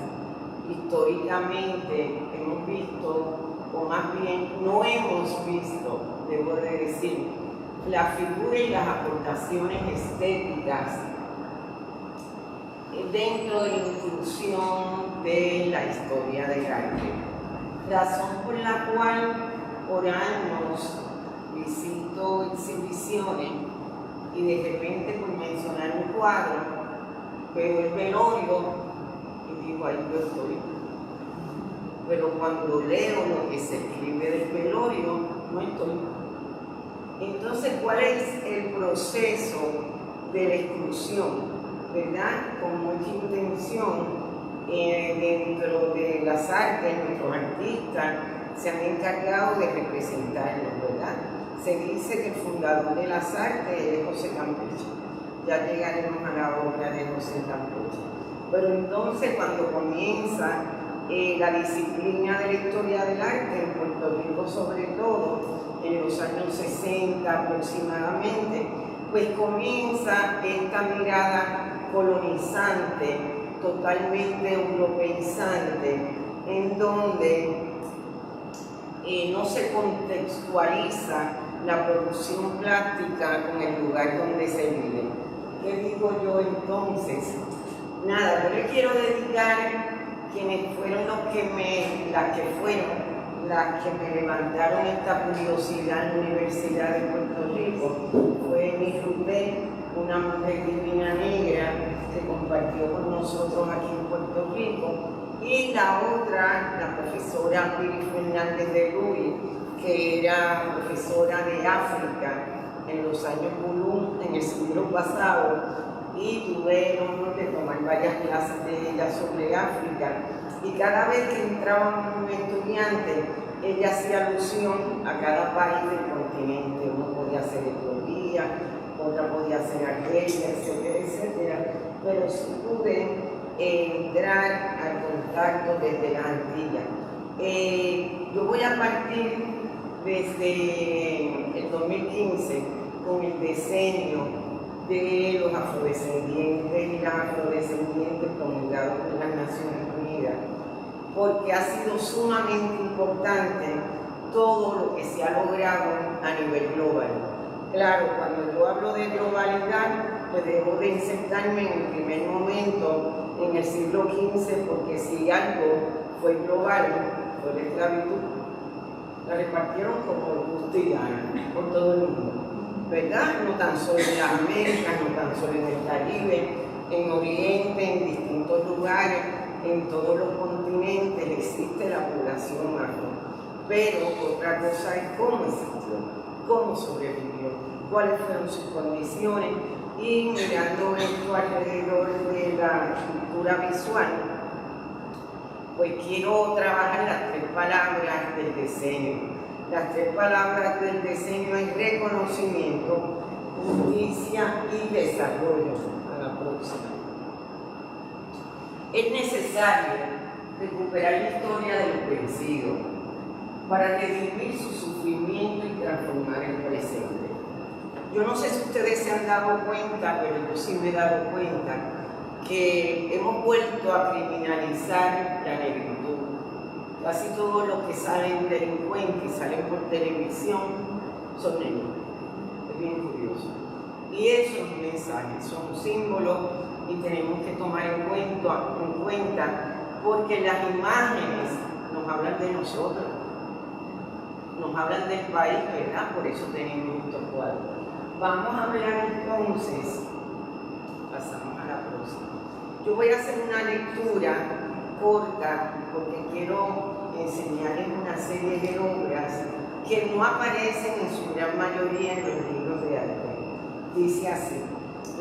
históricamente hemos visto, o más bien no hemos visto, debo de decir, la figura y las aportaciones estéticas dentro de la inclusión de la historia del arte. Razón por la cual por años visito exhibiciones y de repente por mencionar un cuadro veo el velorio y digo, ahí yo estoy. Pero cuando leo lo que se escribe del velorio, no estoy. Entonces, ¿cuál es el proceso de la exclusión? ¿Verdad? Con mucha intención dentro de las artes, nuestros artistas se han encargado de representarlos, ¿verdad? Se dice que el fundador de las artes es José Campeche. Ya llegaremos a la obra de José Campeche. Pero entonces, cuando comienza la disciplina de la historia del arte en Puerto Rico, sobre todo en los años 60 aproximadamente, pues comienza esta mirada colonizante, totalmente europeizante, en donde no se contextualiza la producción plástica con el lugar donde se vive. ¿Qué digo yo entonces? Nada, yo le quiero dedicar quienes fueron las que me levantaron esta curiosidad en la Universidad de Puerto Rico. Fue mi Rubén, una mujer divina negra que compartió con nosotros aquí en Puerto Rico, y la otra, la profesora Piri Fernández de Ruiz, que era profesora de África en los años Bulún, en el siglo pasado, y tuve el honor de tomar varias clases de ella sobre África. Y cada vez que entraba un estudiante, ella hacía alusión a cada país del continente. Uno podía ser Etiopía, otra podía ser Argelia, etcétera, etcétera. Pero sí pude entrar al contacto desde la Antilla. Yo voy a partir desde el 2015 con el decenio de los afrodescendientes y las afrodescendientes promulgado por las Naciones Unidas, porque ha sido sumamente importante todo lo que se ha logrado a nivel global. Claro, cuando yo hablo de globalidad, pues debo de insertarme en el primer momento en el siglo XV, porque si algo fue global, fue la esclavitud. La repartieron como gusto y gana por todo el mundo, ¿verdad? No tan solo en las Américas, no tan solo en el Caribe, en Oriente, en distintos lugares, en todos los continentes existe la población afro. Pero otra cosa es cómo existió, cómo sobrevivió, cuáles fueron sus condiciones, y mirando esto alrededor de la cultura visual, pues quiero trabajar las 3 palabras del diseño. Las 3 palabras del diseño es reconocimiento, justicia y desarrollo. A la próxima. Es necesario recuperar la historia de los vencidos para redimir su sufrimiento y transformar el presente. Yo no sé si ustedes se han dado cuenta, pero yo sí me he dado cuenta que hemos vuelto a criminalizar la negritud. Casi todos los que salen delincuentes y salen por televisión son negros. Es bien curioso. Y esos mensajes son símbolos y tenemos que tomar en cuenta porque las imágenes nos hablan de nosotros, nos hablan del país, ¿verdad? Por eso tenemos estos cuadros. Vamos a hablar entonces, pasamos a la próxima. Yo voy a hacer una lectura corta porque quiero enseñarles una serie de obras que no aparecen en su gran mayoría en los libros de arte. Dice así: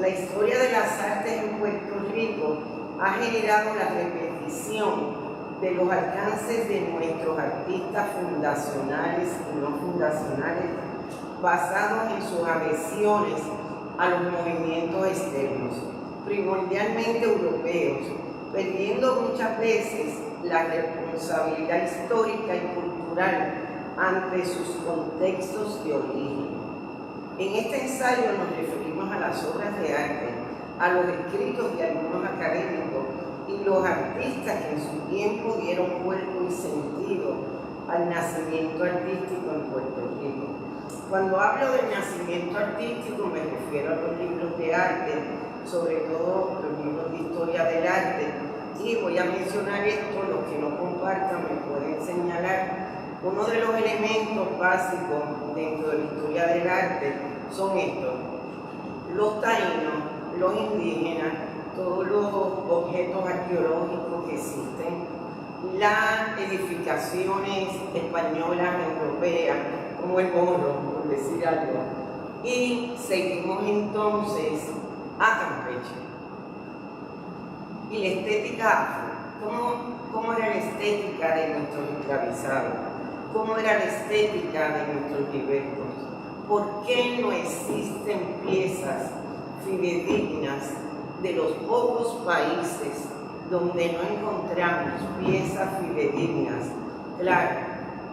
la historia de las artes en Puerto Rico ha generado la repetición de los alcances de nuestros artistas fundacionales y no fundacionales basados en sus adhesiones a los movimientos externos, primordialmente europeos, perdiendo muchas veces la responsabilidad histórica y cultural ante sus contextos de origen. En este ensayo nos referimos a las obras de arte, a los escritos de algunos académicos y los artistas que en su tiempo dieron cuerpo y sentido al nacimiento artístico en Puerto Rico. Cuando hablo del nacimiento artístico me refiero a los libros de arte, sobre todo los libros de historia del arte, y voy a mencionar esto, los que no compartan me pueden señalar. Uno de los elementos básicos dentro de la historia del arte son estos: los taínos, los indígenas, todos los objetos arqueológicos que existen, las edificaciones españolas, europeas, como el Morro, por decir algo. Y seguimos entonces a Campeche. Y la estética afro, ¿cómo era la estética de nuestros esclavizados? ¿Cómo era la estética de nuestros libertos? ¿Por qué no existen piezas fidedignas de los pocos países donde no encontramos piezas fidedignas? Claro,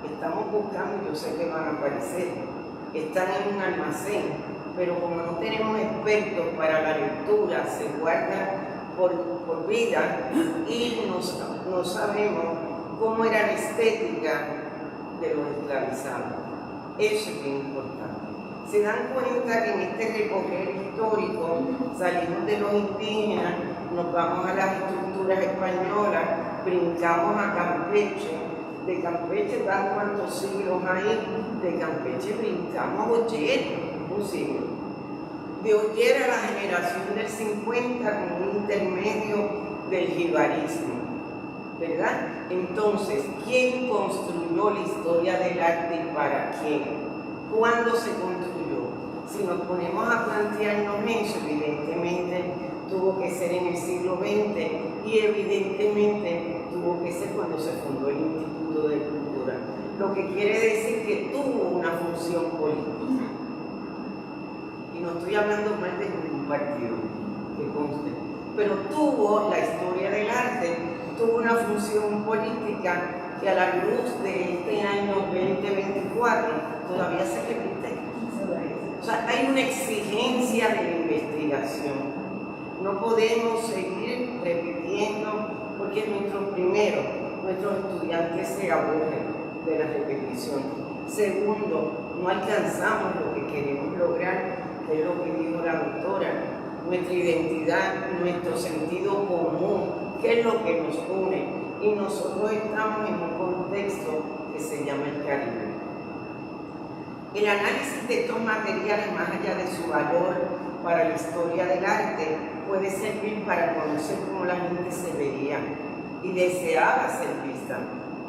estamos buscando, yo sé que van a aparecer, están en un almacén, pero como no tenemos expertos para la lectura, se guardan por vida y no sabemos cómo era la estética de los esclavizados. Eso es bien importante. Se dan cuenta que en este recorrer histórico salimos de los indígenas, nos vamos a las estructuras españolas, brincamos a Campeche. De Campeche, ¿dan cuántos siglos hay? De Campeche brincamos a Oyer, un siglo. De Oyer a la generación del 50 como un intermedio del jibarismo, ¿verdad? Entonces, ¿quién construyó la historia del arte y para quién? ¿Cuándo se construyó? Si nos ponemos a plantearnos eso, evidentemente tuvo que ser en el siglo XX y evidentemente tuvo que ser cuando se fundó el Instituto de Cultura, lo que quiere decir que tuvo una función política. Y no estoy hablando mal de ningún partido, que conste, pero tuvo la historia del arte, tuvo una función política que a la luz de este año 2024 todavía se repite. O sea, hay una exigencia de la investigación. No podemos seguir repitiendo porque nuestros estudiantes se aburren de la repetición. Segundo, no alcanzamos lo que queremos lograr, que es lo que dijo la doctora, nuestra identidad, nuestro sentido común, qué es lo que nos une. Y nosotros estamos en un contexto que se llama el Caribe. El análisis de estos materiales, más allá de su valor para la historia del arte, puede servir para conocer cómo la gente se veía y deseaba ser vista,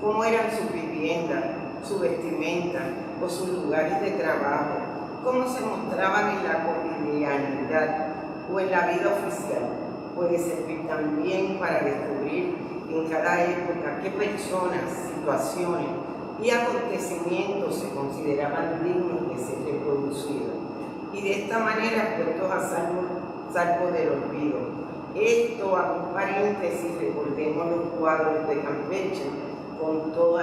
cómo eran sus viviendas, su vestimenta o sus lugares de trabajo, cómo se mostraban en la cotidianidad o en la vida oficial. Puede servir también para descubrir en cada época qué personas, situaciones y acontecimientos se consideraban dignos de ser reproducidos y de esta manera puestos a salvo del olvido. Esto, a un paréntesis, recordemos los cuadros de Campeche con todos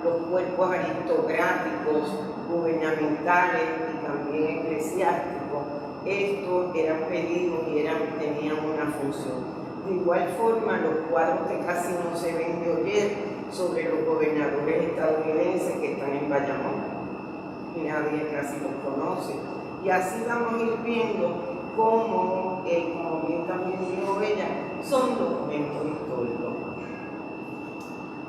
los cuerpos aristocráticos, gubernamentales y también eclesiásticos. Estos eran pedidos y tenían una función. De igual forma, los cuadros que casi no se ven de ayer sobre los gobernadores estadounidenses que están en Bayamón, y nadie casi los conoce. Y así vamos a ir viendo cómo, como bien también dijo ella, son documentos históricos.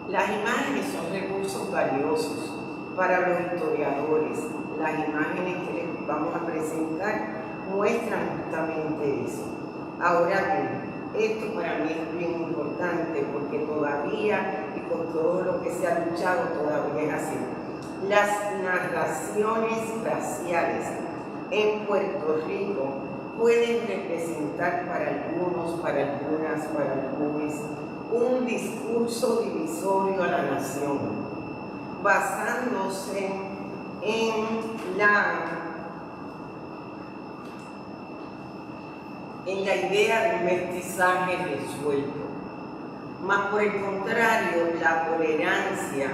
Las imágenes son recursos valiosos para los historiadores. Las imágenes que les vamos a presentar muestran justamente eso. Ahora bien, esto para mí es bien importante porque todavía, y con todo lo que se ha luchado, todavía es así. Las narraciones raciales en Puerto Rico pueden representar para algunos, para algunas, para algunos, un discurso divisorio a la nación, basándose en la idea de un mestizaje resuelto. Más por el contrario, la tolerancia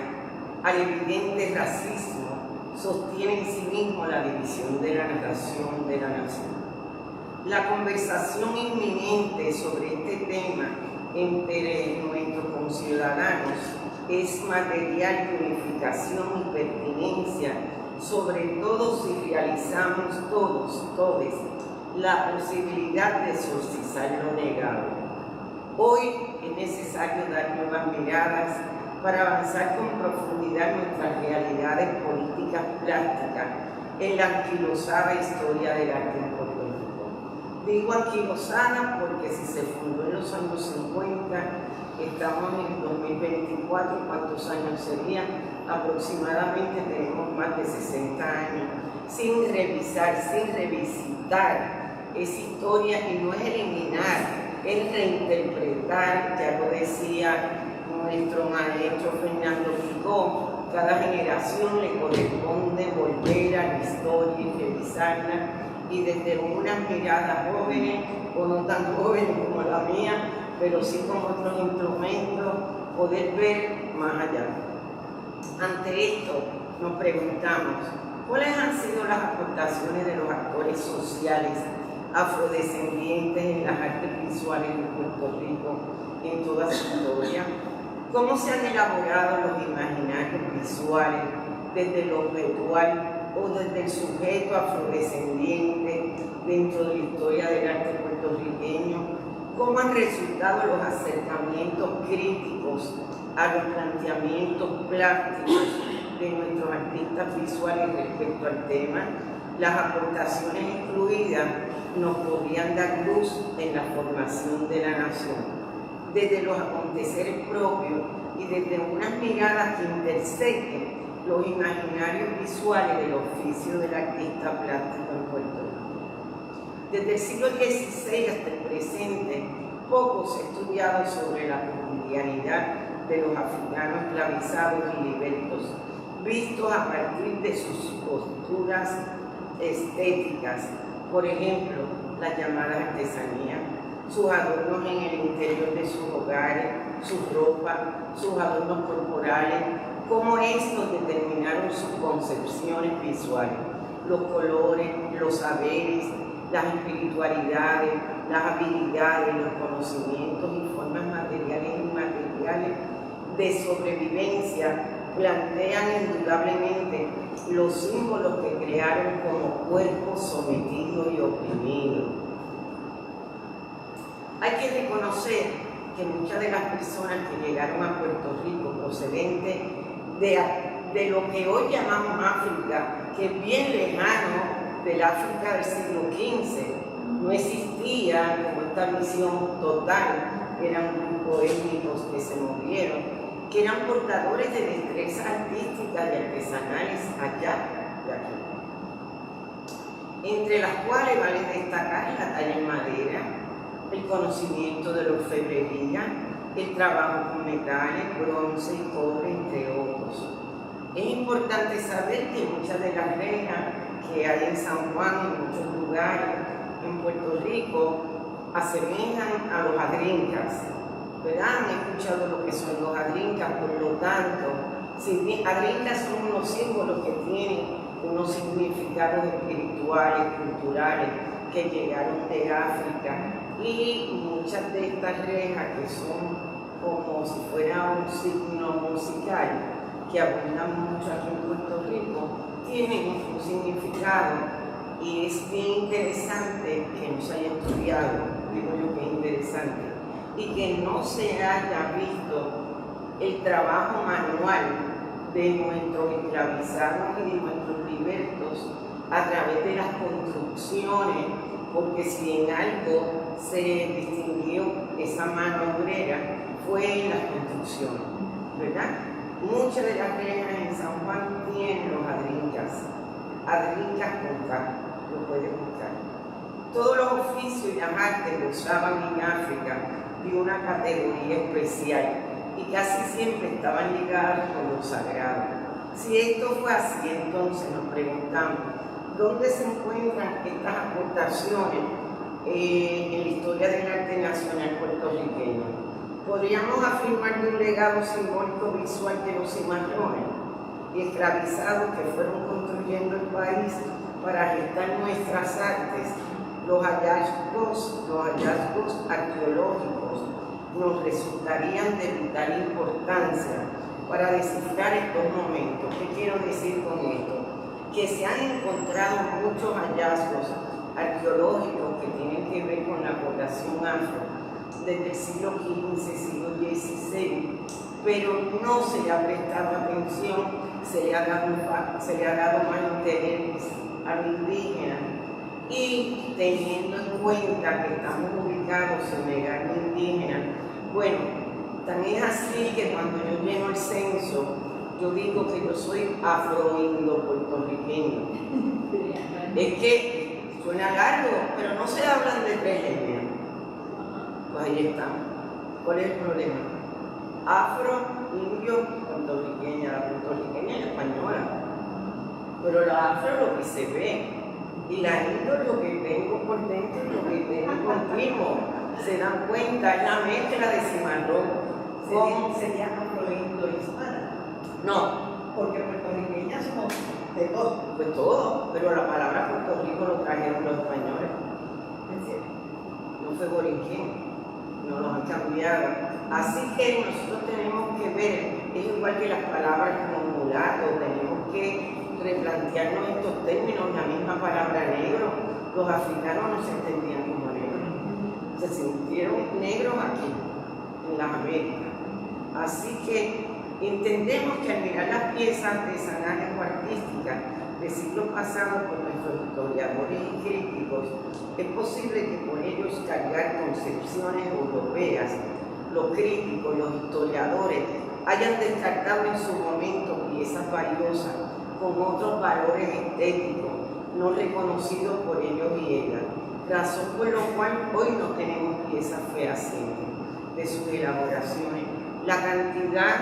al evidente racismo sostiene en sí mismo la división de la nación de la nación. La conversación inminente sobre este tema entre nuestros conciudadanos es material de unificación y pertinencia, sobre todo si realizamos todos la posibilidad de exorcizar lo negado. Hoy es necesario dar nuevas miradas para avanzar con profundidad nuestras realidades políticas plásticas en la anquilosada historia del arte en Puerto Rico. Digo anquilosada porque si se fundó en los años 50, estamos en 2024, ¿cuántos años serían? Aproximadamente tenemos más de 60 años sin revisar, sin revisitar esa historia, y no es eliminar, es reinterpretar. Ya lo decía nuestro maestro Fernando Picó, cada generación le corresponde volver a la historia y revisarla, y desde unas miradas jóvenes o no tan jóvenes como la mía, pero sí con otros instrumentos, poder ver más allá. Ante esto nos preguntamos, ¿cuáles han sido las aportaciones de los actores sociales afrodescendientes en las artes visuales de Puerto Rico en toda su historia? ¿Cómo se han elaborado los imaginarios visuales desde lo objetual o desde el sujeto afrodescendiente dentro de la historia del arte puertorriqueño? ¿Cómo han resultado los acercamientos críticos a los planteamientos plásticos de nuestros artistas visuales respecto al tema? Las aportaciones incluidas nos podrían dar luz en la formación de la nación, desde los aconteceres propios y desde unas miradas que intersecten los imaginarios visuales del oficio del artista plástico en Puerto Rico. Desde el siglo XVI hasta el presente, poco se ha estudiado sobre la cotidianidad de los africanos esclavizados y libertos, vistos a partir de sus posturas estéticas, por ejemplo, las llamadas artesanías, sus adornos en el interior de sus hogares, sus ropas, sus adornos corporales, cómo estos determinaron sus concepciones visuales. los colores, los saberes, las espiritualidades, las habilidades, los conocimientos y formas materiales e inmateriales de sobrevivencia, plantean indudablemente los símbolos que crearon como cuerpo sometido y oprimido. Hay que reconocer que muchas de las personas que llegaron a Puerto Rico procedentes de lo que hoy llamamos África, que es bien lejano del África del siglo XV, no existía como esta visión total, eran grupos étnicos que se movieron, que eran portadores de destrezas artísticas y artesanales allá de aquí, entre las cuales vale destacar la talla en madera, el conocimiento de la orfebrería, el trabajo con metales, bronce y cobre, entre otros. Es importante saber que muchas de las rejas que hay en San Juan y en muchos lugares en Puerto Rico asemejan a los adrincas, ¿verdad? Han escuchado lo que son los adrincas, por lo tanto, adrincas son unos símbolos que tienen unos significados espirituales, culturales, que llegaron de África, y muchas de estas rejas que son como si fuera un signo musical, que abundan mucho aquí en Puerto Rico, tienen un significado, y es bien interesante que no se haya estudiado, digo yo que es interesante, y que no se haya visto el trabajo manual de nuestros esclavizados y de nuestros libertos a través de las construcciones, porque si en algo se distinguió esa mano obrera fue en las construcciones, ¿verdad? Muchas de las rejas en San Juan tienen los adrincas con K, lo pueden buscar. Todos los oficios y las artes gozaban en África de una categoría especial y casi siempre estaban ligadas con lo sagrado. Si esto fue así, entonces nos preguntamos, ¿dónde se encuentran estas aportaciones en la historia del arte nacional puertorriqueño? Podríamos afirmar de un legado simbólico visual de los cimarrones y esclavizados que fueron construyendo el país para gestar nuestras artes. Los hallazgos arqueológicos nos resultarían de vital importancia para descifrar estos momentos. ¿Qué quiero decir con esto? Que se han encontrado muchos hallazgos arqueológicos que tienen que ver con la población afro desde el siglo XV, siglo XVI, pero no se le ha prestado atención, se le ha dado más interés a lo indígena, y teniendo en cuenta que estamos ubicados en el área indígena, bueno, también es así que cuando yo lleno el censo, yo digo que yo soy afro-indo-puertorriqueño. Es que suena largo, pero no se hablan de tres etnias. Pues ahí estamos. ¿Cuál es el problema? Afro, indio, puertorriqueña, la puertorriqueña y la española. Pero la afro es lo que se ve, y la indo es lo que tengo por dentro y lo que tengo contigo. Se dan cuenta, es la mezcla de cimarrón. Sería afro-indo-hispana. No, Porque puertorriqueñas somos de todo. pues todo, pero la palabra Puerto Rico lo trajeron los españoles. ¿Es cierto? No fue boriquén, no los han cambiado. Así que nosotros tenemos que ver, es igual que las palabras como mulato, tenemos que replantearnos estos términos. La misma palabra negro, los africanos no se entendían como negros, se sintieron negros aquí, en las Américas. Así que entendemos que al mirar las piezas artesanales o artísticas de siglos pasados por nuestros historiadores y críticos, es posible que por ellos cargar concepciones europeas, los críticos, los historiadores, hayan descartado en su momento piezas valiosas con otros valores estéticos no reconocidos por ellos y ellas, razón por la cual hoy no tenemos piezas fehacientes de sus elaboraciones. La cantidad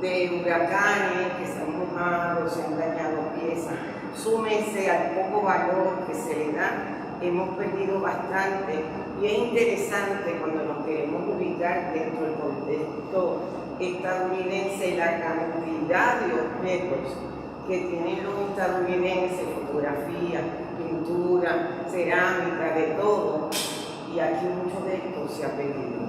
de huracanes que se han mojado, se han dañado piezas, súmese al poco valor que se le da, hemos perdido bastante, y es interesante cuando nos queremos ubicar dentro del contexto estadounidense la cantidad de objetos que tienen los estadounidenses, fotografía, pintura, cerámica, de todo, y aquí mucho de esto se ha perdido.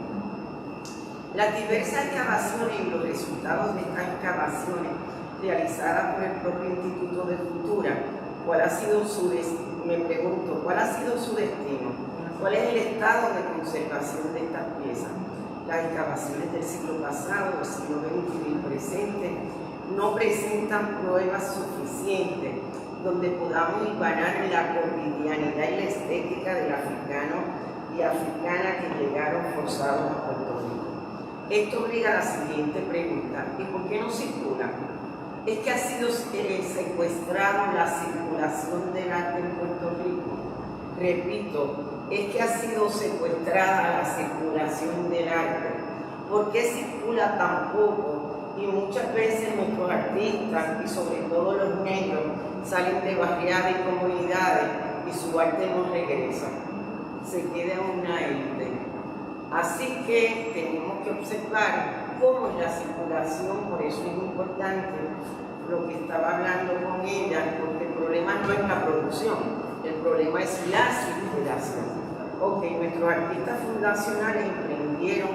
Las diversas excavaciones y los resultados de estas excavaciones realizadas por el propio Instituto de Cultura, ¿cuál ha sido su destino? Me pregunto, ¿cuál ha sido su destino? ¿Cuál es el estado de conservación de estas piezas? Las excavaciones del siglo pasado, del siglo XX y el presente no presentan pruebas suficientes donde podamos hilvanar en la cotidianidad y la estética del africano y africana que llegaron forzados a Puerto Rico. Esto obliga a la siguiente pregunta: ¿y por qué no circulan? ¿Es que ha sido secuestrado la circulación del arte en Puerto Rico? Repito, es que ha sido secuestrada la circulación del arte. ¿Por qué circula tan poco? Y muchas veces nuestros artistas, y sobre todo los negros, salen de barriadas y comunidades y su arte no regresa. Se queda en una élite. Así que tenemos que observar cómo es la circulación, por eso es importante lo que estaba hablando con ella, porque el problema no es la producción, el problema es la circulación. Ok, nuestros artistas fundacionales emprendieron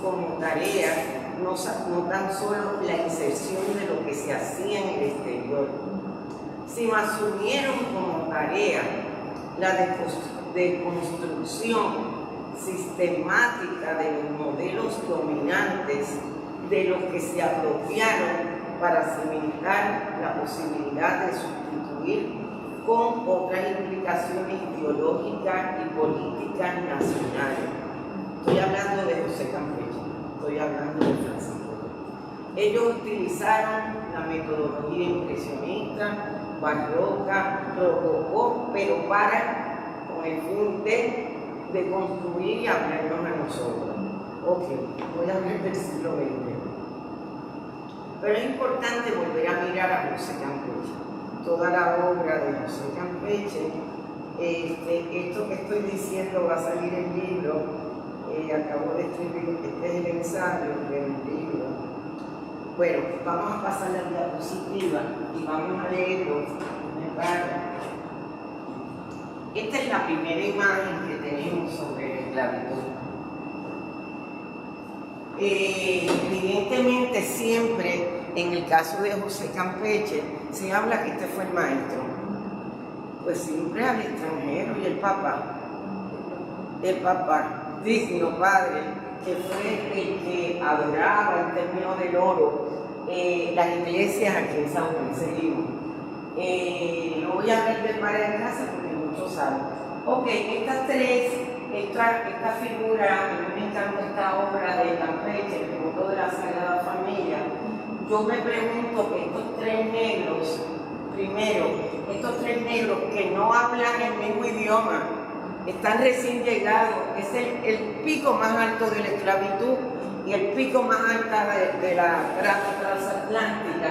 como tarea no tan solo la inserción de lo que se hacía en el exterior, sino asumieron como tarea la deconstrucción sistemática de los modelos dominantes de los que se apropiaron para asimilar la posibilidad de sustituir con otras implicaciones ideológicas y políticas nacionales. Estoy hablando de José Campeche, estoy hablando de Francisco. Ellos utilizaron la metodología impresionista, barroca, rococó, pero con el fin de construir y hablarnos a nosotros. Ok, voy a hablar del siglo XX. Pero es importante volver a mirar a José Campeche. Toda la obra de José Campeche, esto que estoy diciendo va a salir en el libro, acabo de escribir, este es el ensayo del libro. Bueno, vamos a pasar la diapositiva y vamos a leerlo. Esta es la primera imagen que tenemos sobre la esclavitud. Evidentemente siempre en el caso de José Campeche se habla que este fue el maestro, pues siempre al extranjero y el papá digno padre, que fue el que adoraba en términos del oro las iglesias aquí en San Juan. Seguimos. No voy a hablar del padre de casa porque muchos saben. Ok, esta figura, a mí me encanta esta obra de Campeche, el mundo de la Sagrada Familia. Yo me pregunto que estos tres negros, primero, estos tres negros que no hablan el mismo idioma, están recién llegados, es el pico más alto de la esclavitud y el pico más alto de la trata transatlántica.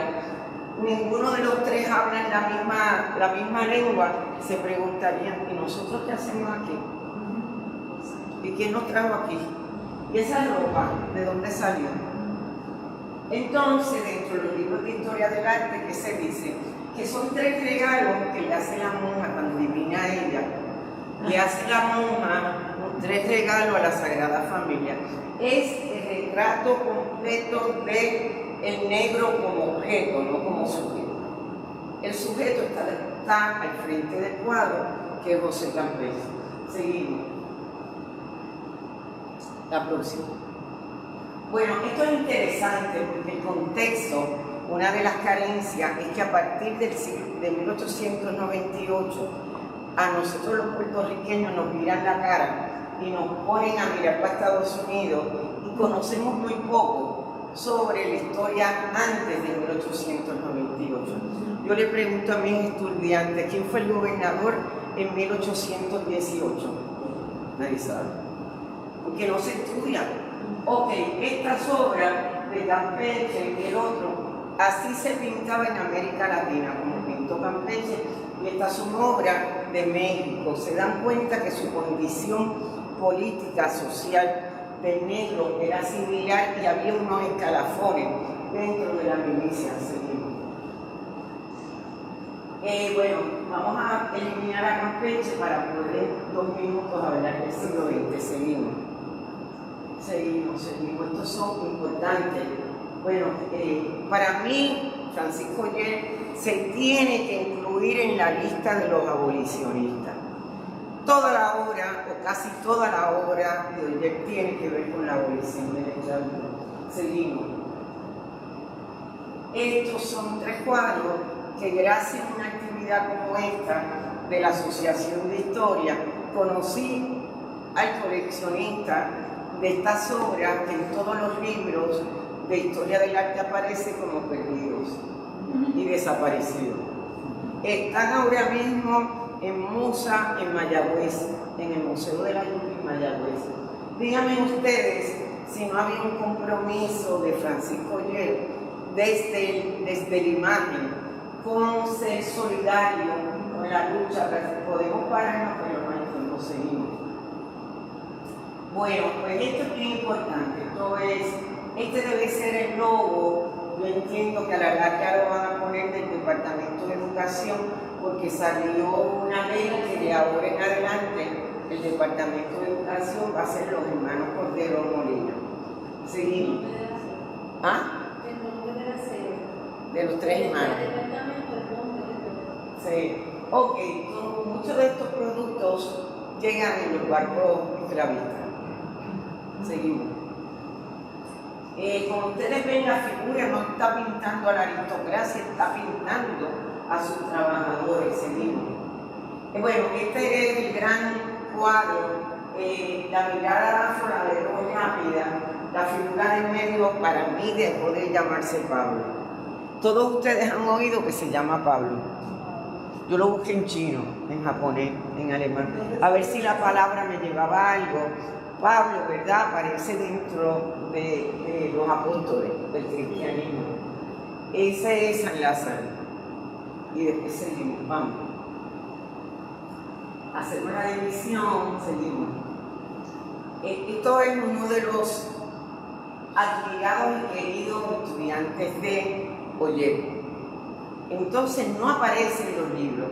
Ninguno de los tres hablan la misma lengua. Se preguntarían, ¿y nosotros qué hacemos aquí? ¿Y quién nos trajo aquí? ¿Y esa ropa de dónde salió? Entonces, dentro de los libros de historia del arte, ¿qué se dice? Que son tres regalos que le hace la monja, tan divina ella. Le hace la monja tres regalos a la Sagrada Familia. Es el retrato completo del negro como objeto, no como sujeto. El sujeto está al frente del cuadro, que es José Campeche. Seguimos. La próxima. Bueno, esto es interesante porque el contexto, una de las carencias es que a partir de 1898 a nosotros los puertorriqueños nos miran la cara y nos ponen a mirar para Estados Unidos y conocemos muy poco sobre la historia antes de 1898. Yo le pregunto a mis estudiantes, ¿quién fue el gobernador en 1818? Nadie sabe, porque no se estudia. Ok, estas obras de Campeche y el otro, así se pintaba en América Latina, como pintó Campeche, y estas son obras de México. Se dan cuenta que su condición política, social del negro era similar y había unos escalafones dentro de la milicia. Bueno, vamos a eliminar a Campeche para poder en 2 minutos hablar del siglo XX. Seguimos. Estos son importantes. Bueno, para mí, Francisco Oller se tiene que incluir en la lista de los abolicionistas. Toda la obra, o casi toda la obra de Oller tiene que ver con la abolición del esclavismo. Seguimos. Estos son 3 cuadros que gracias a una actividad como esta de la Asociación de Historia conocí al coleccionista de estas obras que en todos los libros de historia del arte aparece como perdidos y desaparecidos. Están ahora mismo en Musa, en Mayagüez, en el Museo de la Yuca en Mayagüez. Díganme ustedes si no había un compromiso de Francisco Oller desde la imagen con ser solidario con la lucha. Podemos pararnos, pero no hay tiempo, seguimos. Bueno, pues esto es bien importante. Este debe ser el logo. Yo entiendo que a la larga lo van a poner del Departamento de Educación, porque salió una ley que de ahora en adelante el Departamento de Educación va a ser los hermanos Cordero Molina. Seguimos. ¿Ah? De los 3 hermanos. Sí. Ok, muchos de estos productos llegan en los barcos esclavistas. Seguimos. Como ustedes ven, la figura no está pintando a la aristocracia, está pintando a sus trabajadores. Seguimos. Bueno, este es el gran cuadro, la mirada afro, la de voz rápida, la figura del medio para mí dejó de llamarse Pablo. Todos ustedes han oído que se llama Pablo. Yo lo busqué en chino, en japonés, en alemán, a ver si la palabra me llevaba algo. Pablo, ¿verdad? Aparece dentro de los apóstoles del cristianismo. Ese es San Lázaro. Y después seguimos, vamos. Hacemos la división, seguimos. Esto es uno de los admirados y queridos estudiantes de Oller. Entonces no aparece en los libros.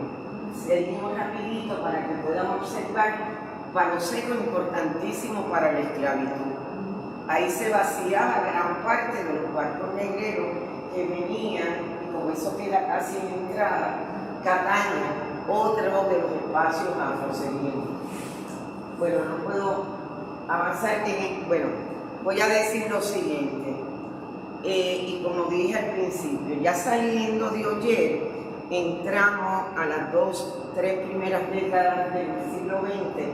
Seguimos rapidito para que puedan observar palo seco importantísimo para la esclavitud. Ahí se vaciaba gran parte de los barcos negreros que venían, y como eso queda casi en entrada, Cataña, otro de los espacios afroceñinos. Bueno, no puedo avanzar bueno, voy a decir lo siguiente. Y como dije al principio, ya saliendo de Oller, entramos a las 2-3 primeras décadas del siglo XX.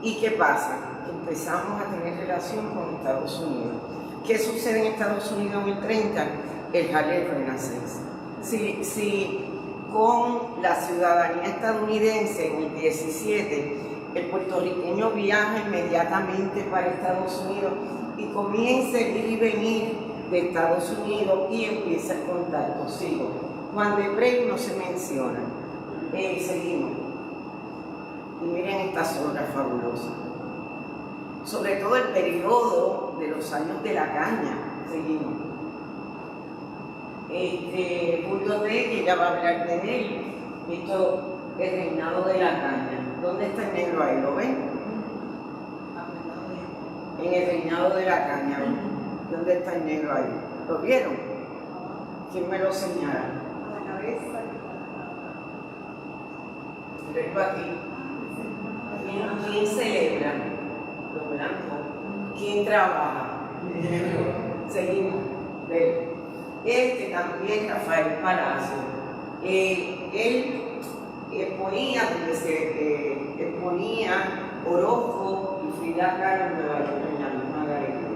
¿Y qué pasa? Empezamos a tener relación con Estados Unidos. ¿Qué sucede en Estados Unidos en el 30? El Harlem Renaissance. Si con la ciudadanía estadounidense en el 17, el puertorriqueño viaja inmediatamente para Estados Unidos y comienza a ir y venir de Estados Unidos y empieza el contacto. Sigo. Juan de Brey no se menciona. Seguimos. Y miren estas obras fabulosas. Sobre todo el periodo de los años de la caña. Seguimos. Julio D, que ya va a hablar de él. Esto, el reinado de la caña. ¿Dónde está el negro ahí? ¿Lo ven? En el reinado de la caña. ¿Dónde está el negro ahí? ¿Lo vieron? ¿Quién me lo señala? A la cabeza. Vengo aquí. ¿Quién celebra? Los blancos. ¿Quién trabaja? Seguimos. Este también, Rafael Palacio. Él exponía, porque se exponía Orozco y Frida Kahlo en Nueva York en la misma galería.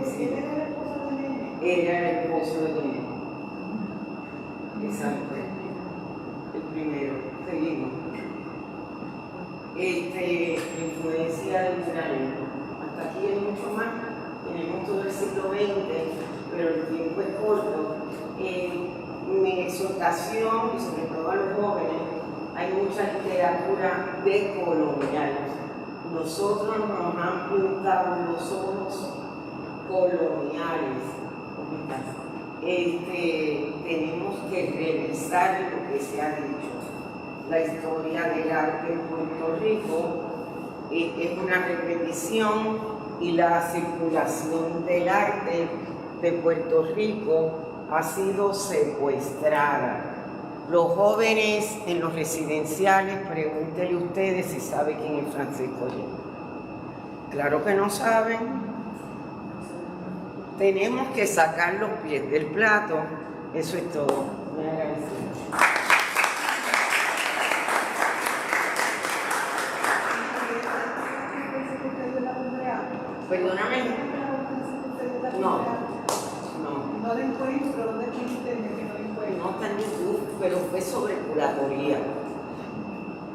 Sí. Era el esposo de Nene. Exacto. El primero. Seguimos. Influencia del muralismo. Hasta aquí hay mucho más. Tenemos todo el siglo XX, pero el tiempo es corto. Mi exhortación, y sobre todo a los jóvenes, hay mucha literatura decolonial. Nosotros nos han pintado los ojos coloniales. tenemos que revisar lo que se ha dicho. La historia del arte en Puerto Rico es una repetición y la circulación del arte de Puerto Rico ha sido secuestrada. Los jóvenes en los residenciales, pregúntenle ustedes si saben quién es Francisco Llén. Claro que no saben. Tenemos que sacar los pies del plato. Eso es todo. Muy agradecido. Perdóname. No. No le encuentro, ¿dónde está el internet que no le encuentro? No está en YouTube, pero fue sobre curatoría.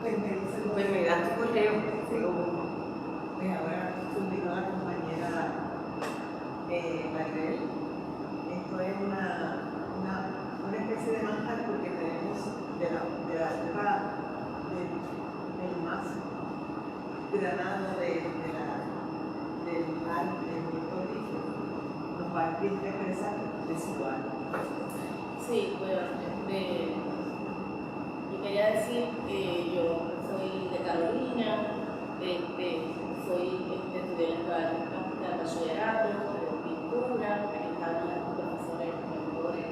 Pues me das tu correo. Pues ahora publicó la compañera Maribel. Esto es una especie de manjar porque tenemos de la época del más granado del mar de Puerto Rico. Nos va a expresar de su arte. Sí, bueno, yo quería decir que yo soy de Carolina, estudié en la escuela de bachillerato, de pintura, aquí estaban los profesores mentores,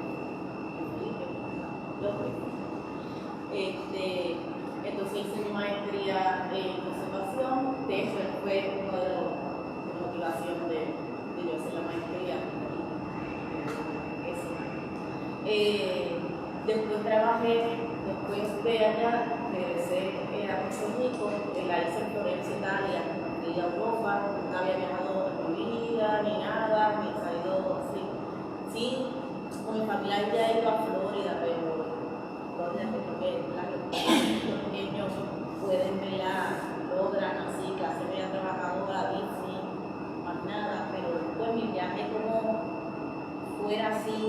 entonces hice mi maestría en conservación. De hecho, fue una de las motivaciones de yo hacer la maestría. Después trabajé, después de allá, regresé a Puerto Rico, la hice en Florencia, Italia, fui a Europa, nunca había viajado en mi vida, ni nada, ni salido así. Sí, con mi familia ya he ido a Florida, pero Florida creo que los pequeños pueden logran así, clase media trabajadora, Disney, más nada, pero después mi viaje como fuera así,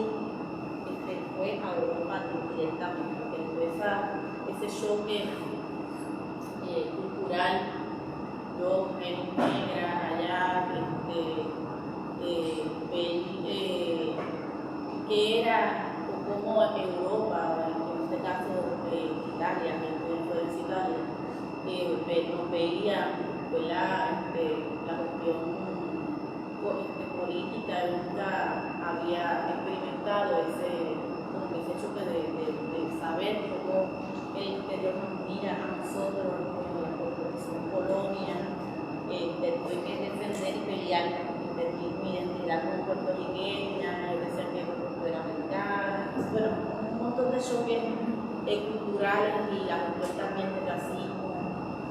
fue a Europa directamente, porque ese choque cultural, yo negra allá, que era como Europa, en este caso Italia, en Italia, nos veía la cuestión política, nunca había experimentado ese choque de saber cómo el interior nos mira a nosotros, porque somos colonia, tuve que defender y pelear mi identidad como puertorriqueña, decir que era americana, bueno, un montón de choques culturales y la cuestión también del racismo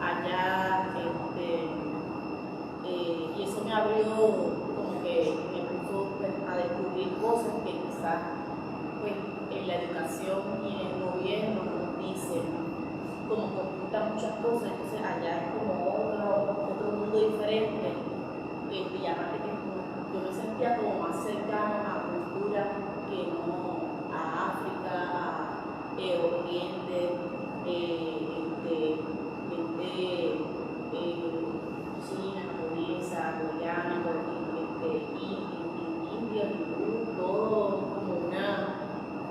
allá, y eso me abrió como que me puso a descubrir cosas que quizás pues, en la educación y en el gobierno nos dicen, como computan muchas cosas, entonces allá es como otro mundo diferente, y aparte que yo me sentía como más cercana a cultura que no a África, a Oriente, China, japonesa, coreana, India, todo como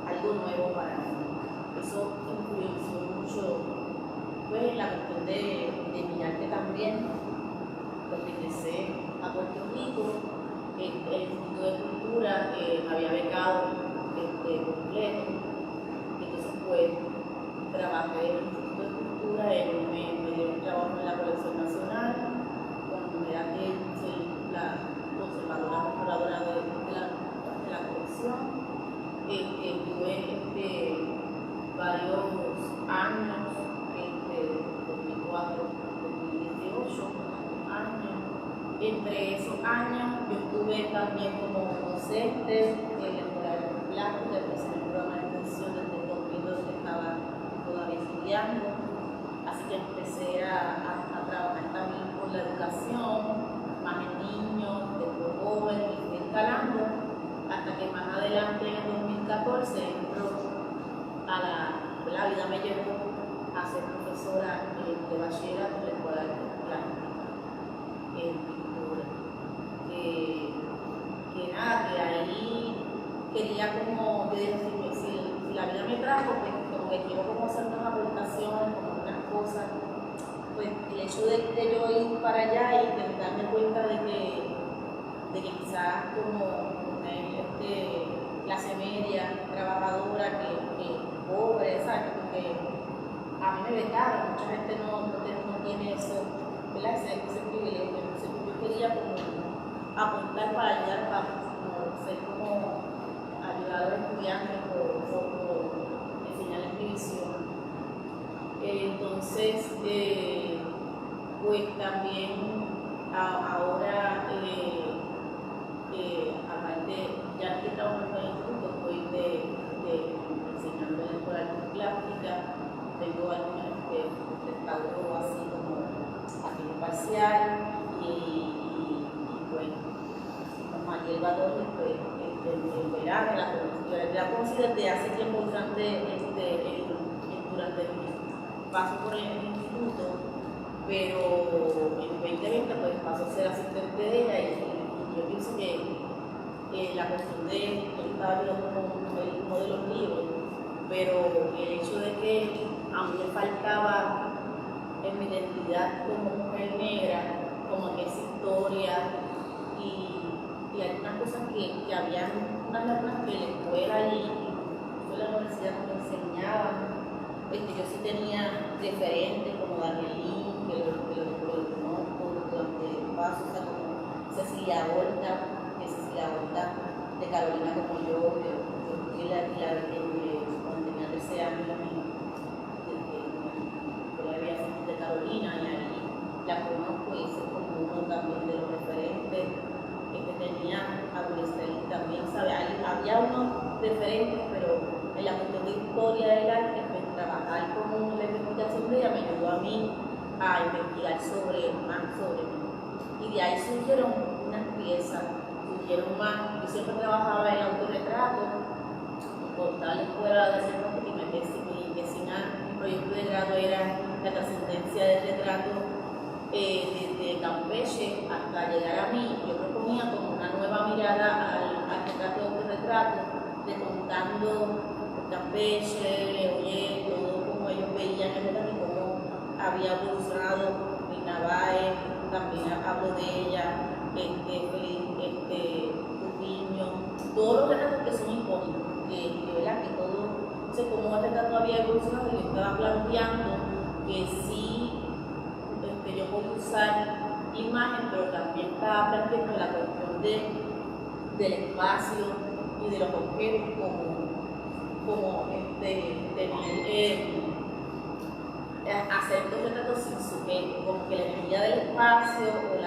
algo nuevo para mí. Eso influenció mucho pues, en la cuestión de mi arte también. Cuando ingresé a Puerto Rico, el Instituto de Cultura me había becado completo. Entonces pues trabajé en el Instituto de Cultura, me dieron trabajo en la colección nacional, cuando era la conservadora mejoradora de la colección. Tuve varios años, 2004, 2018 años. Entre esos años yo estuve también como docente en la Escuela de Plástico, empecé el programa de extensión desde el 2002 que estaba todavía estudiando, así que empecé a trabajar también con la educación, más en niños, después jóvenes, y fui escalando, hasta que más adelante en el 2014 entró la vida me llevó a ser profesora de bachillerato de la Escuela de Plástico en pintura. Que nada, que ahí quería como, yo dije, si la vida me trajo, pues como que quiero como hacer unas aportaciones, como unas cosas, pues el hecho de yo ir para allá y de darme cuenta de que quizás como clase media, trabajadora, que pobre, ¿sabes? Porque a mí me becaron, mucha gente no tiene eso, ¿verdad? Ese privilegio. Entonces yo quería como apuntar para ayudar, para ser como ayudar a los estudiantes o enseñarles mi visión. Entonces, pues también ahora, aparte, ya que trabajando en el instituto, estoy enseñando en escuela de plástica, tengo algunos restauros así como a tiempo parcial y pues Mariel Badón, pues en verano, la conocí desde hace tiempo durante mi paso por el instituto, pero en 2020 pues pasó a ser asistente de ella y yo pienso que la cuestión de estaba viendo uno de los libros, pero el hecho de que a mí me faltaba en mi identidad como mujer negra, como que esa historia y algunas cosas que habían unas normas que la escuela y la universidad me enseñaban. Yo sí tenía referentes como Danielín, que lo conozco durante el paso, o sea, como Cecilia Horta, de Carolina como yo fui la cuando tenía 13 años de Carolina y ahí la conozco y es como uno también de los referentes que tenía Aguilar también, ¿sabe? Había unos referentes, pero en la cuestión de historia del arte, pues trabajar con la investigación de ella me ayudó a mí a investigar más sobre mí. Y de ahí surgieron unas piezas, surgieron más. Yo siempre trabajaba en autorretrato, por tal escuela de centro y mi proyecto de grado era la trascendencia del retrato desde Campeche hasta llegar a mí. Yo proponía como una nueva mirada al retrato de autorretrato, de contando Campeche, Oye, todo como ellos veían el retrato y cómo había evolucionado Mirna Báez, también hablo de ella, Tupiño, todos los retratos que son icónicos, ¿verdad? Que todo, no sé cómo el retrato había evolucionado, yo estaba planteando que sí, yo puedo usar imagen, pero también estaba planteando la cuestión del espacio y de los objetos como hacer estos retratos sin sujeto, como que la energía del espacio o el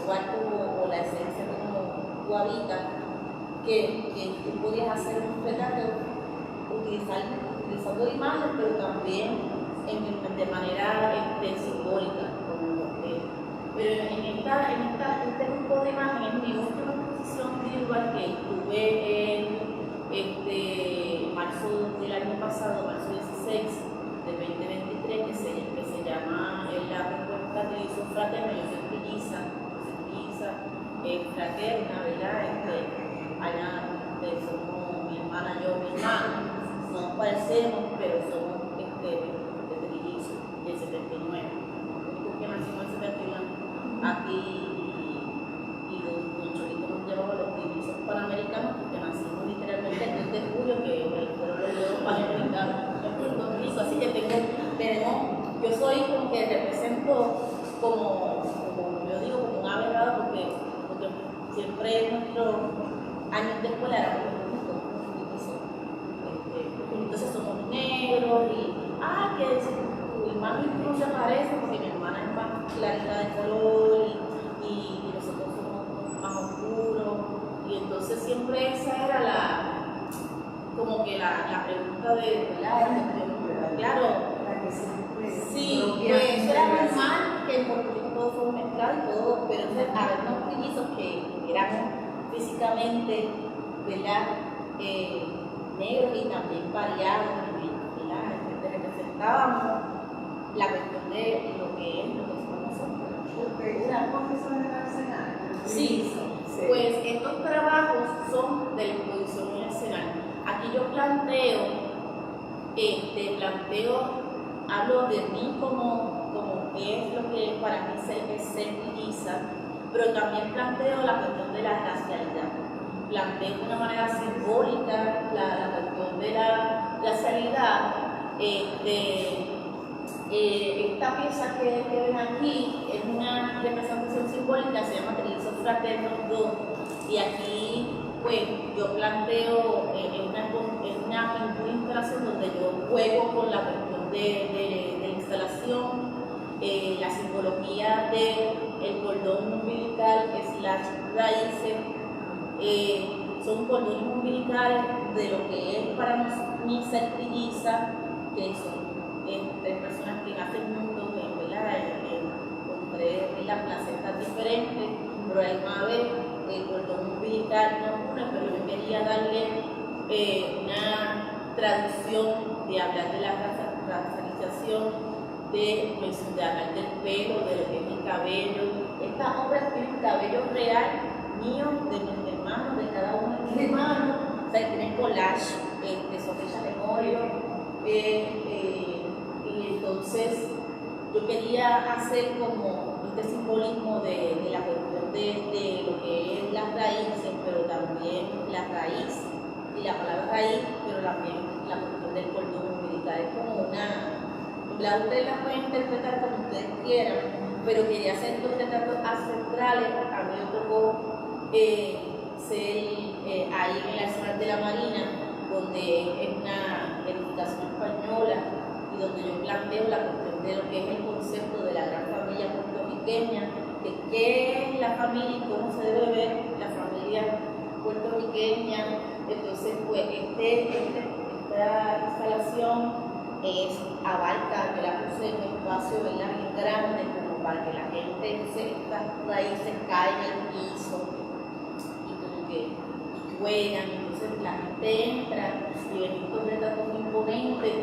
cuarto o la esencia como tú habitas, que tú podías hacer un retrato utilizando imágenes, pero también de manera simbólica. Pero en este grupo de imágenes, mi última exposición individual que tuve en marzo del año pasado, marzo 16 de 2023, que se llama la propuesta de hizo fraterna, yo soy trilliza, fraterna, ¿verdad? Allá somos mi hermana, yo, mi hermano, no nos parecemos, pero somos trillizos del 79, único que nacimos en el 79, aquí y don Cholito nos llevaba los trillizos panamericanos porque nacimos literalmente el 3 de julio, que el pueblo de los panamericanos en Puerto Rico, así que yo soy como que represento como yo digo, como un ave rara porque siempre nuestros años de escuela era entonces somos negros y que tu hermano no se parece porque mi hermana es más clarita de color y nosotros somos más oscuros y entonces siempre esa era como que la pregunta de claro, sí, pues eso era normal que en Puerto Rico todo fue mezclado y todo, pero entonces había unos trillizos que eran físicamente, ¿verdad? Negros y también variados, ¿verdad? Representábamos la cuestión de lo que somos nosotros. ¿Una profesora del Arsenal? Sí, pues estos trabajos son de la exposición nacional. Aquí yo hablo de mí como qué es lo que para mí se utiliza, pero también planteo la cuestión de la racialidad. Planteo de una manera simbólica la cuestión de la racialidad. Esta pieza que ven aquí es una representación simbólica, se llama Trilizos Fraternos 2, y aquí pues yo planteo una instalación donde yo juego con la cuestión de la instalación, la simbología del cordón umbilical / raíces, son cordones umbilicales de lo que es para mí ser trilliza, que son tres personas que nacen juntos con tres placentas diferentes, pero a la misma vez el cordón umbilical no une, pero yo quería darle una traducción de hablar de la racialización, de hablar del pelo, de lo que es mi cabello. Esta obra tiene un cabello real mío, de mis hermanos, de cada uno de mis hermanos, o sea, tiene collage, son hechas de óleo. Y entonces yo quería hacer como este simbolismo de la cuestión de lo que es las raíces, pero también la raíz y la palabra raíz, pero también la cuestión del cordón umbilical. Es como ustedes la pueden interpretar como ustedes quieran, pero quería hacer estos retratos ancestrales. A mí me tocó ser ahí en la zona de la Marina, donde es una edificación española y donde yo planteo la cuestión de lo que es el concepto de la gran familia puertorriqueña, de qué es la familia y cómo se debe ver la familia puertorriqueña. Entonces, pues esta instalación abarca, me la puse en un espacio bien grande, como para que la gente, estas raíces caigan al piso y como que juegan. Entonces la gente entra y ven estos retratos imponentes,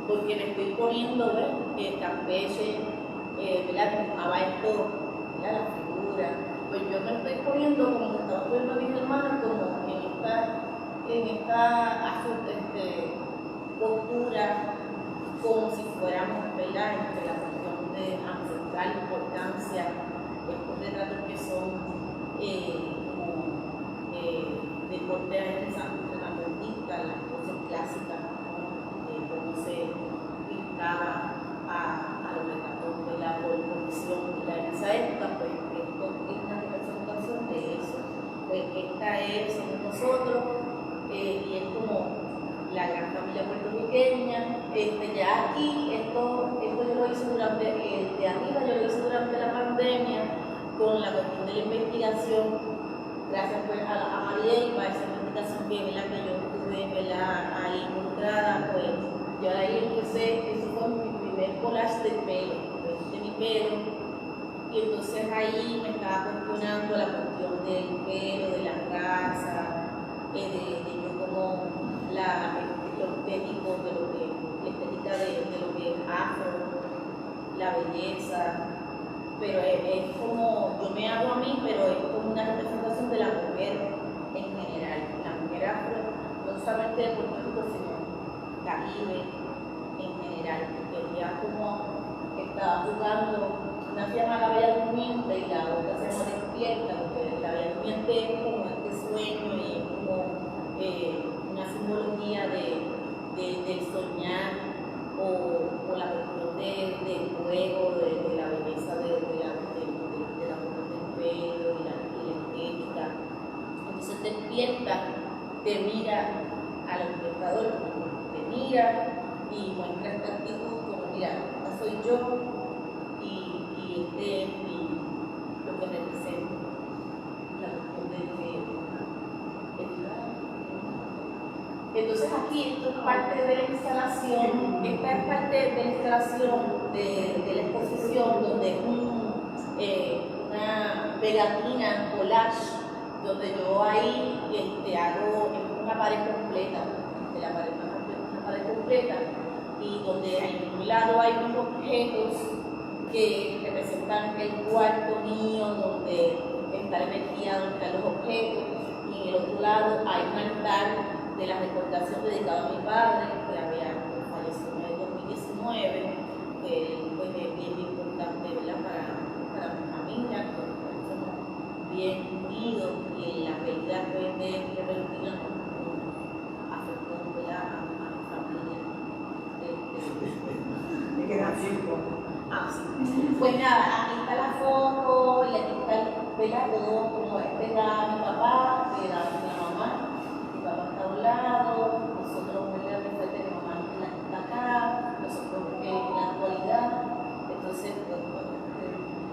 porque me estoy poniendo, Campeche, dibujaba esto, la figura. Pues yo me estoy poniendo, como estaba viendo mis hermanos, como en esta postura, como si fuéramos, entre la cuestión de ancestral importancia, estos retratos que son de corte renacentista, las cosas clásicas, cómo se pintaba a los retratos de la revolución en esa época. Pues esto es una representación de eso. Pues somos nosotros, y es como la gran familia puertorriqueña. Ya aquí, esto yo lo hice durante, de arriba yo lo hice durante la pandemia, con la cuestión de la investigación. Gracias pues a Mariel para esa investigación que yo estuve ahí involucrada, pues yo ahí empecé, eso fue mi primer collage de mi pelo, y entonces ahí me estaba cuestionando la cuestión del pelo, de la raza, de yo como lo estético, la estética de lo que es afro, la belleza. Pero es como, yo me hago a mí, pero es como una representación de la mujer en general, la mujer afro, no solamente de Puerto Rico, sino Caribe en general, porque ya como estaba jugando, una se llama La Bella Durmiente y la otra se llama Despierta, porque La Bella Durmiente es como este sueño y es como una simbología del soñar, o la cuestión del juego, de la belleza de la cuestión del pelo y la estética. Entonces Despierta te mira al espectador, te mira y muestra esta actitud como, mira, esta soy yo y este es lo que representa la cuestión del pelo. Entonces aquí esto es parte de la instalación, esta es parte de la instalación de la exposición, donde es una pegatina, collage, donde yo ahí hago una pared completa, una pared completa, y donde en un lado hay unos objetos que representan el cuarto mío donde está la energía, donde están los objetos, y en el otro lado hay un altar de la recordación dedicado a mi padre, que falleció en el 2019, que pues, es bien importante, ¿verdad? para mi familia, porque somos bien unidos y en la realidad pues, de Valentina afectó, ¿verdad? a mi familia. Me quedan 5. Sí. Pues nada, aquí está la foto y aquí está, ¿verdad? Todo como este era mi papá, era mi mamá, mi papá está a un lado, nosotros, ¿verdad? Después de mi mamá está acá, nosotros en la actualidad. Entonces,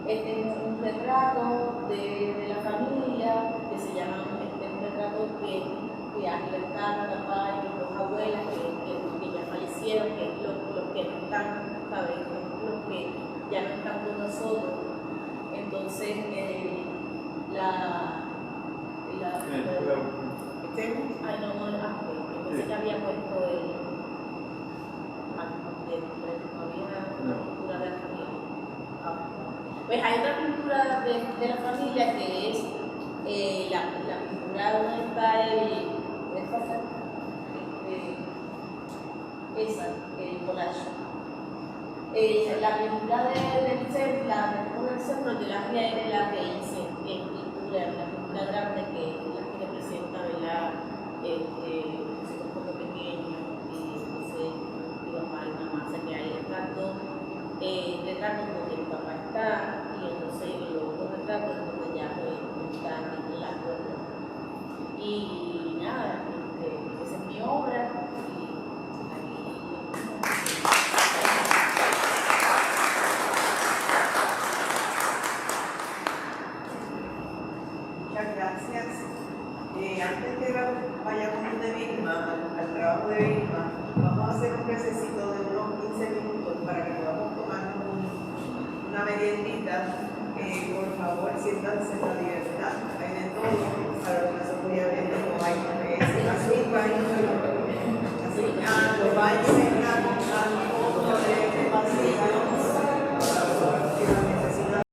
este es un retrato de la familia que se llama, este es un retrato que aquí está mi papá y mis dos abuelas que ya fallecieron, que los que no están, ¿sabes? Los que ya no están con nosotros. Entonces, ay, no, entonces ya había puesto no había pintura de la familia. Pues hay otra pintura de la familia que es la pintura donde está el collage. La pintura del centro, de la que hice en pintura, la pintura grande que es la que representa, ¿verdad? Un poco pequeño y entonces mi papá y mamá, o sea que hay retratos donde mi papá está y entonces los otros retratos donde ya no está en la cuerda. Y nada, esa es mi obra y Muchas gracias. Antes que vayamos de Vilma, al trabajo de Vilma, vamos a hacer un recesito de unos 15 minutos para que podamos tomarnos una meriendita. Por favor, siéntanse